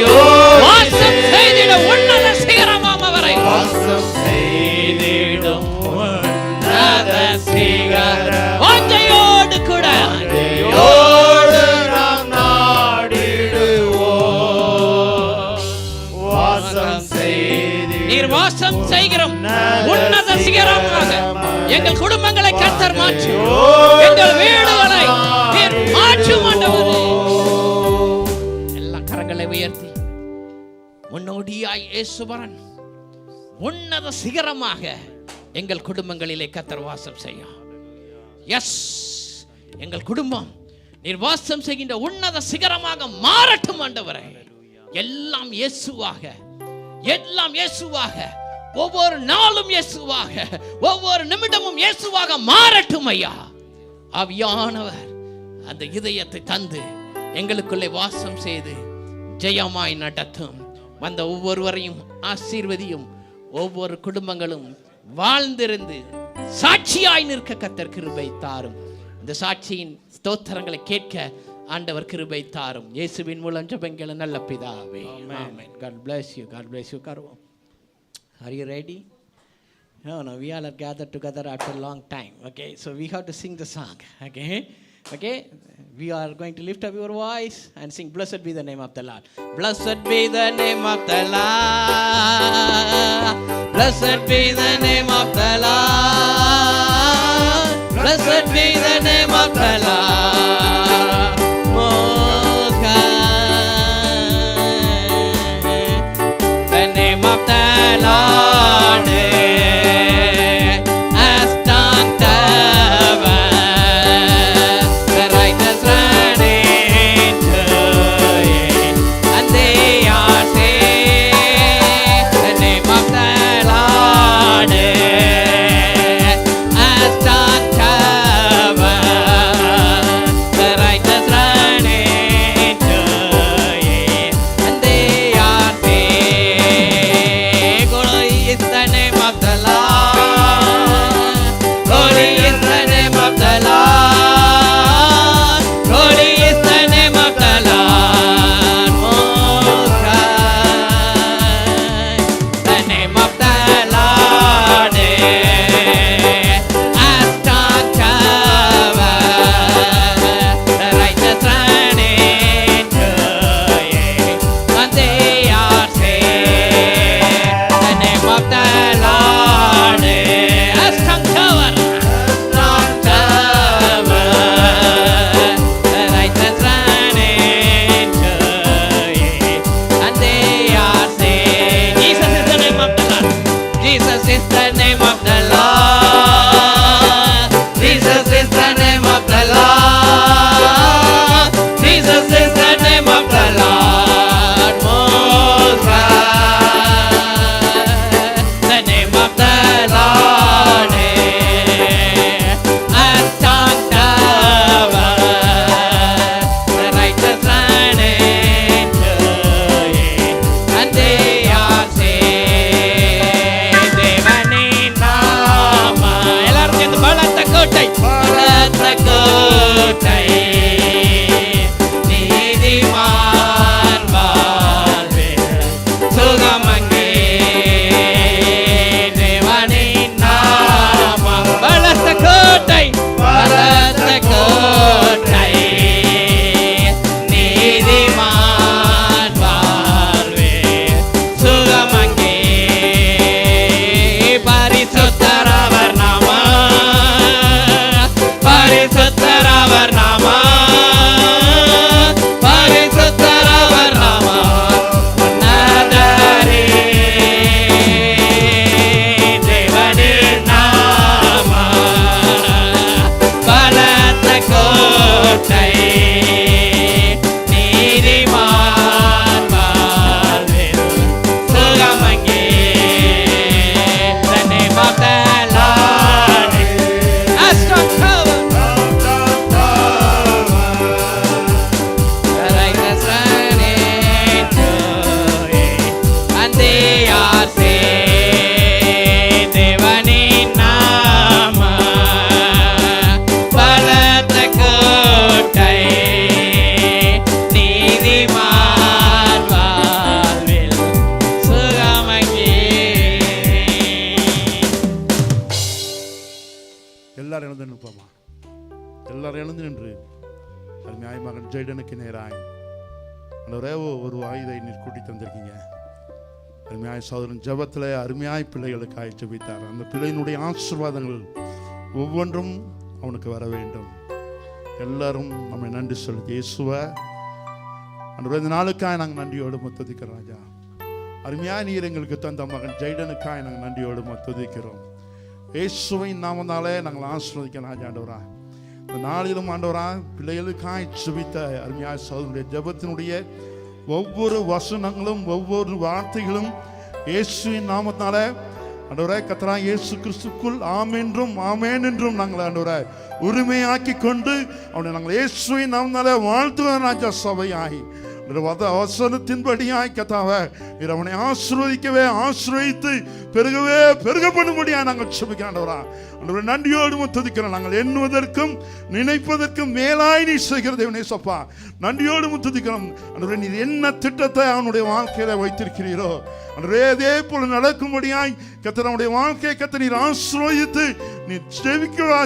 வாசம் செய்திட உன்னத சிகரமாம் அவரை வாசம் செய்திடும் உன்னத சிகரம் வாஞ்சையோடு கூட யோடு நாம் நாடிடுவோம் வாசம் செய்திடும் நீர் வாசம் செய்கிறோம் உன்னத சிகரமாக எங்கள் குடும்பங்களை கர்த்தர் மாற்றி எங்கள் வீடுகளை நீர் மாற்றும் ஆண்டவரே எல்லா கரங்களை உயர்த்தி முன்னோடியாய் இயேசுவரன் உன்னத சிகரமாக எங்கள் குடும்பங்களிலே கர்த்தர் வாசம் செய்யும் எஸ் எங்கள் குடும்பம் நீர் வாசம் செய்கின்ற உன்னத சிகரமாக மாறட்டும் ஆண்டவரே எல்லாம் இயேசுவாக எல்லாம் இயேசுவாக ஒவ்வொரு நாளும் இயேசுவாக ஒவ்வொரு நிமிடமும் இயேசுவாக மாறட்டும் ஐயா ஆவியானவர் அந்த இதயத்தை தந்து எங்களுக்குள்ளே வாசம் செய்து ஜெயமாய் நடத்தும் வந்த ஒவ்வொருவரையும் ஆசீர்வதியும் ஒவ்வொரு குடும்பங்களும் வாழ்ந்திருந்து சாட்சியாய் நிற்க கர்த்தர் கிருபை தாரும் இந்த சாட்சியின் ஸ்தோத்திரங்களை கேட்க ஆண்டவர் கிருபை தாரும் இயேசுவின் மூலம் ஜெபங்கள் நல்ல பிதாவே ஆமென் God bless you கருவோம் Are you ready? No, we all are gathered together after a long time. Okay, so we have to sing the song. Okay, we are going to lift up your voice and sing blessed be the name of the Lord. Blessed be the name of the Lord. Blessed be the name of the Lord. Blessed be the name of the Lord. Most high. The name of the Lord has done the work. The righteous run into it, and they are saved. The name of the Lord has done the கோட்டை பலத்த கோட்டை நீதிமான் வாழ்வில் சுகமங்கே தேவனின் நாமம் பலத்த கோட்டை பலத்த கோட்டை நீதிமான் வாழ்வில் சுகமங்கே பரிசுத்தரவர் நாமா பரிசுத்தரவர் நாமா பரிசுத்தரவர் நாமா உன்னதரே தேவனின் நாமா பலத்த கோட்டை நீதிமான் வாழ்வில் சுகமங்கே the name of the Lord a strong tower the righteous run into it and they are saved தேவனின் நாம பலத்த கோட்டை நீதிமான் வாழ்வில் சுகமங்கே எல்லாரும் எழுந்து நிற்போமா? எல்லாரும் எழுந்து நின்று அருமையாய் மகன் ஜெய்டனுக்கு நேராய் ஒரே ஒரு ஆயுதை நீர் கூட்டி தந்திருக்கீங்க. அருமையாய் சகோதரன் ஜெபத்தில் அருமையாய் பிள்ளைகளுக்காய் ஜெபித்தார். அந்த பிள்ளையினுடைய ஆசீர்வாதங்கள் ஒவ்வொன்றும் அவனுக்கு வர வேண்டும். எல்லாரும் நம்ம நன்றி சொல்லி இயேசுவை அந்த நாளுக்காய் நாங்கள் நன்றியோடு துதிக்கிறோம் ராஜா. அருமையாய் நீர் எங்களுக்கு தந்த மகன் ஜெய்டனுக்காய் நாங்கள் நன்றியோடு துதிக்கிறோம். இயேசுவின் நாமத்தாலே நாங்கள் ஆசீர்வதிக்கிறோம் ராஜா. ஆண்டவரா இந்த நாளிலும் ஆண்டவரா பிள்ளைகளுக்காய் ஜெபித்த அருமையாய் சகோதரனுடைய ஜெபத்தினுடைய ஒவ்வொரு வசனங்களும் ஒவ்வொரு வார்த்தைகளும் இயேசுவின் நாமத்தாலே ஆண்டவரே கர்த்தரா இயேசு கிறிஸ்துக்குள் ஆமென்றும் ஆமென் என்றும் நாங்கள் ஆண்டவரே உரிமையாக்கி கொண்டு அவனை நாங்கள் இயேசுவின் நாமத்தாலே வாழ்த்துவோம் ராஜா. சபையாகி வசனத்தின்படியாய் கர்த்தாவே நீர் அவனை ஆசீர்வதிக்கவே ஆசீர்வதித்து பெருகவே பெருக பண்ணும்படியாக நாங்கள் ஜெபிக்கிறோம் ஆண்டவரா. ஆண்டவரே நன்றியோடு துதிக்கிறோம். நாங்கள் எண்ணுவதற்கும் நினைப்பதற்கும் மேலாய் நீ செய்கிற தேவனே சப்பா நன்றியோடு துதிக்கிறோம். ஆண்டவரே நீர் என்ன திட்டத்தை அவனுடைய வாழ்க்கையில வைத்திருக்கிறீரோ ஆண்டவரே அதே போல நடக்கும்படியாய் கர்த்தர் அவனுடைய வாழ்க்கையை கர்த்தர் நீர் ஆசீர்வதித்து நீ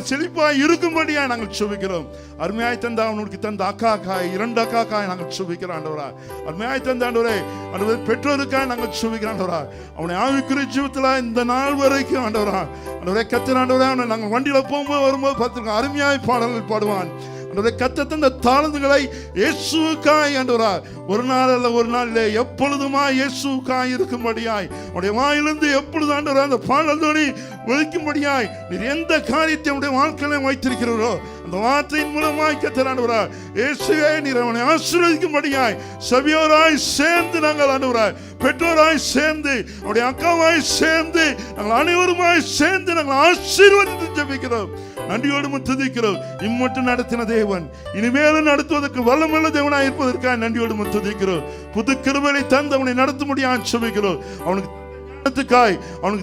செழிப்பாய் இருக்கும்படியாய் நாங்கள் ஜெபிக்கிறோம். அருமையாய் தந்த அவனுக்கு தந்த அக்காக்காய் 2 அக்காக்காய் நாங்கள் ஜெபிக்கிறோம் ஆண்டவரா. அருமையாய் தந்த ஆண்டவரே ஆண்டவரே பெற்றோருக்காய் நாங்கள் ஜெபிக்கிறோம் ஆண்டவரா. அவனை ஆவிக்குரிய ஜீவிதத்தில் இந்த நாள் வரைக்கும் ஆண்டவரா ஆண்டவரே கர்த்தர் ஆண்டவரே அவனை நாங்கள் வண்டியில போகும்போது வரும்போது பார்த்துருக்கோம். அருமையாய் பாடல்கள் பாடுவான். கர்த்தர் தந்த தாளந்துகளை இயேசுவுக்காய் ஆண்டவரா ஒரு நாள் அல்ல ஒரு நாள் இல்லை எப்பொழுதுமாய் இயேசுவுக்காய் இருக்கும்படியாய் உடைய வாயிலிருந்து எப்பொழுது ஆண்டவரா அந்த பாடல் தோனி ஒழிக்கும்படியாய் நீர் எந்த காரியத்தை உடைய வாழ்க்கையில வைத்திருக்கிறீரோ அந்த வார்த்தையின் மூலமாய் கர்த்தர் ஆண்டவரா இயேசுவே நீர் அவனை ஆசீர்வதிக்கும்படியாய் சபையோராய் சேர்ந்து நாங்கள் ஆண்டவரா பெற்றோராய் சேர்ந்து அவருடைய அக்காவாய் சேர்ந்து நாங்கள் அனைவருமாய் சேர்ந்து நாங்கள் ஆசீர்வதித்து ஜெபிக்கிறோம். நன்றியோடு துதிக்கிறோம். இம்மட்டும் நடத்தின தேவன் இனிமேலும் நடத்துவதற்கு வல்லமுள்ள தேவனாய் இருப்பதற்காக நன்றியோடு துதிக்கிறோம். புது கிருபையை தந்து அவனை நடத்த முடியாது ஜெபிக்கிறோம். அவனுக்கு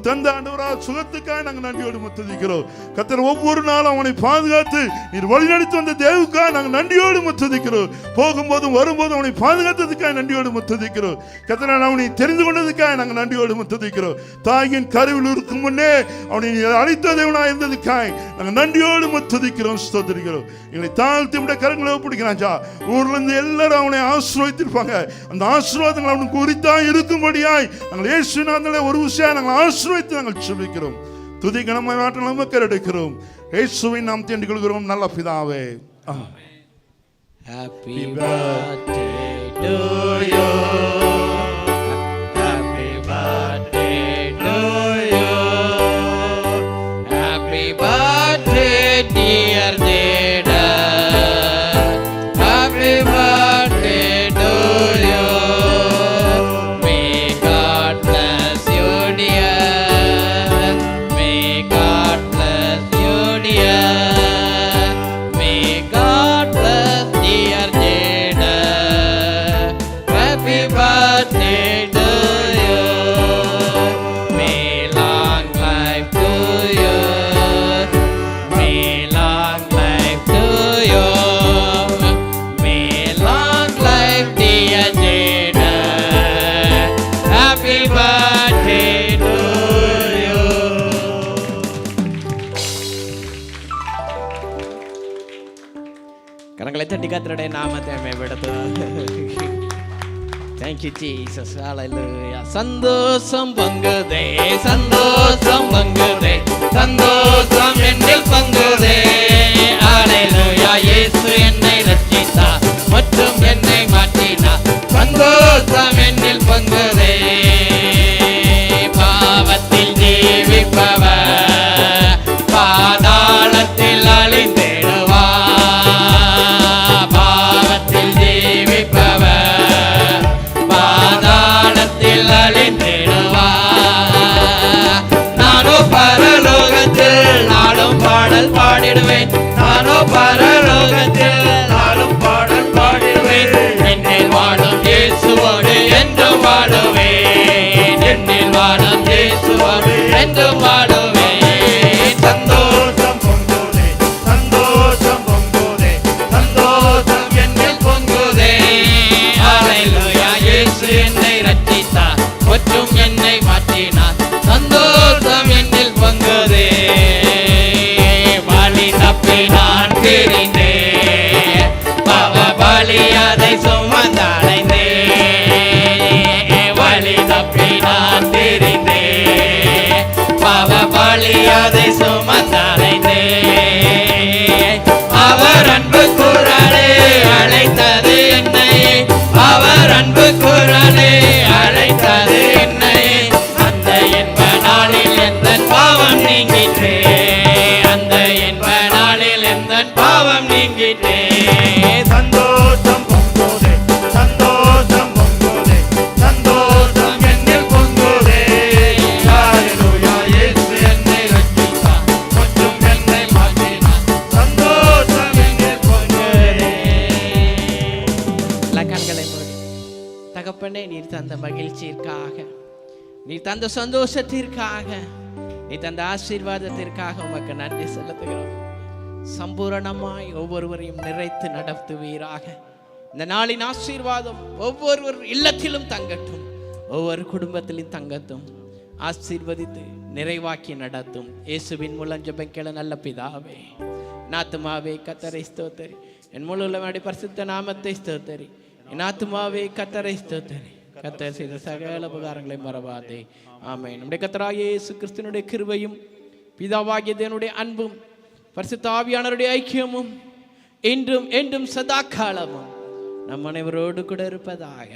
தந்த ஆண்டவரா சுகத்துக்காய் நாங்கள் நன்றியோடு துதிக்கிறோம். கர்த்தர் ஒவ்வொரு நாளும் அவனை பாதுகாத்து நீர் வழிநடத்தி வந்த தேவனுக்காக நாங்கள் நன்றியோடு துதிக்கிறோம். போகும்போதும் வரும்போதும் அவனை பாதுகாத்ததுக்காக நன்றியோடு துதிக்கிறோம். கர்த்தர் அவனை தெரிந்து கொண்டதுக்காக நாங்கள் நன்றியோடு துதிக்கிறோம். தாயின் கருவில் இருக்கும் முன்னே அவனை அழைத்த தேவனாய் இருந்ததுக்காக நாங்கள் நன்றியோடு துதிக்கிறோம் ஸ்தோத்திரிக்கிறோம். எங்களை தாழ்த்தி விட கரங்களை ஒப்பிடிக்கிறான். ஊர்ல இருந்து எல்லாரும் அவனை ஆசீர்வதித்திருப்பாங்க. அந்த ஆசீர்வாதங்கள் அவனுக்கு உரித்தா இருக்கும்படியாய் நாங்கள் இயேசுவினாலே ஒரு விஷயம் நாங்கள் ஆசீர்வதித்து நாங்கள் ஜெபிக்கிறோம். துதி கனமாய் மாற்றம் நமக்கு எடுக்கிறோம். இயேசுவின் நாம் தேடிக் கொள்கிறோம் நல்ல பிதாவே. Happy birthday to you. Happy birthday to you. Happy birthday dear Deda. Happy birthday to you. May God bless you dear. May God bless you dear. May God bless dear Jada. Happy birthday. கரங்களை தட்டி கர்த்தருடைய நாமத்தை மேம்படுத்து. Thank you, Jesus. Hallelujah. சந்தோஷம் பங்குதே, சந்தோஷம் பங்குதே, சந்தோஷம் என்னில் பங்குதே. Hallelujah. இயேசு என்னை ரட்சித்தார் மற்றும் என்னை மாற்றினார். சந்தோஷம் என்னில் பங்குதே. பாவத்தில் ஜீவிப்பவர் பாதாளத்தில் அழிந்திடுவார். பாவத்தில் ஜீவிப்பவர் நானோ பரலோகத்தில் நாளும் பாடல் பாடிடுவேன். நானோ பரலோகத்தில் நாளும் பாடல் பாடிடுவேன். என்னில் வாழும் இயேசுவோடு என்றும் வாழுவேன். என்னில் வாழும் இயேசுவோடு என்றும் வாழுவேன். சந்தோஷம் பொங்குதே, சந்தோஷம் பொங்குதே, சந்தோஷம் என்னில் பொங்குதே. ஹல்லேலூயா. இயேசு என்னை ரட்சித்தார் மற்றும் என்னை மாற்றினார். சந்தோஷம் என்னில் பொங்குதே. வழி தப்பி நான் பிரிந்தேன், பாவ பலி அதை சுமந்தடைந்தேன். வழி தப்பி நான் பிரிந்தேன், பாவ பலி அதை சுமந்தடைந்தேன். அவர் அன்பு குரலே அழைத்தது என்னை, அவர் அன்பு குரலே அழைத்தது என்னை. அந்த என்ப நாளில் எந்த பாவம் நீங்கிட்டே, அந்த என்ப நாளில் எந்த பாவம் நீங்கிட்டே. சந்தோஷம் பொங்குதே, சந்தோஷம் பொங்குதே, சந்தோஷம் என்னில் பொங்குதே. ஹல்லேலூயா. இயேசு என்னை ரட்சித்தார் மற்றும் என்னை மாற்றினார். சந்தோஷம் என்னில் பொங்குதே. கண்களை மூடி. தகப்பனே, நீர் தந்த மகிழ்ச்சியிற்காக, நீர் தந்த சந்தோஷத்திற்காக, நீ தந்த ஆசீர்வாதத்திற்காக உமக்கு நன்றி செலுத்துகிறோம். சம்பூரணமாய் ஒவ்வொருவரையும் நிறைத்து நடத்துவீராக. இந்த நாளின் ஆசீர்வாதம் ஒவ்வொருவர் இல்லத்திலும் தங்கட்டும், ஒவ்வொரு குடும்பத்திலும் தங்கட்டும். ஆசீர்வதித்து நிறைவாக்கி நடத்தும். இயேசுவின் மூலம் ஜெபம் கேள நல்ல பிதாவே. நாத்துமாவே கர்த்தரை ஸ்தோத்திரி, என் முழு உள்ளமே பரிசுத்த நாமத்தை ஸ்தோத்திரி. என் ஆத்துமாவே கர்த்தரை ஸ்தோத்திரி, கர்த்தர் செய்த சகல உபகாரங்களை மறவாதே. ஆமென். நம்முடைய கர்த்தராகிய இயேசு கிறிஸ்துவினுடைய கிருபையும் பிதாவாகிய தேவனுடைய அன்பும் பரிசுத்த ஆவியானவருடைய ஐக்கியமும் என்றும் என்றும் சதா காலமும் நம் அனைவரோடு கூட இருப்பதாக.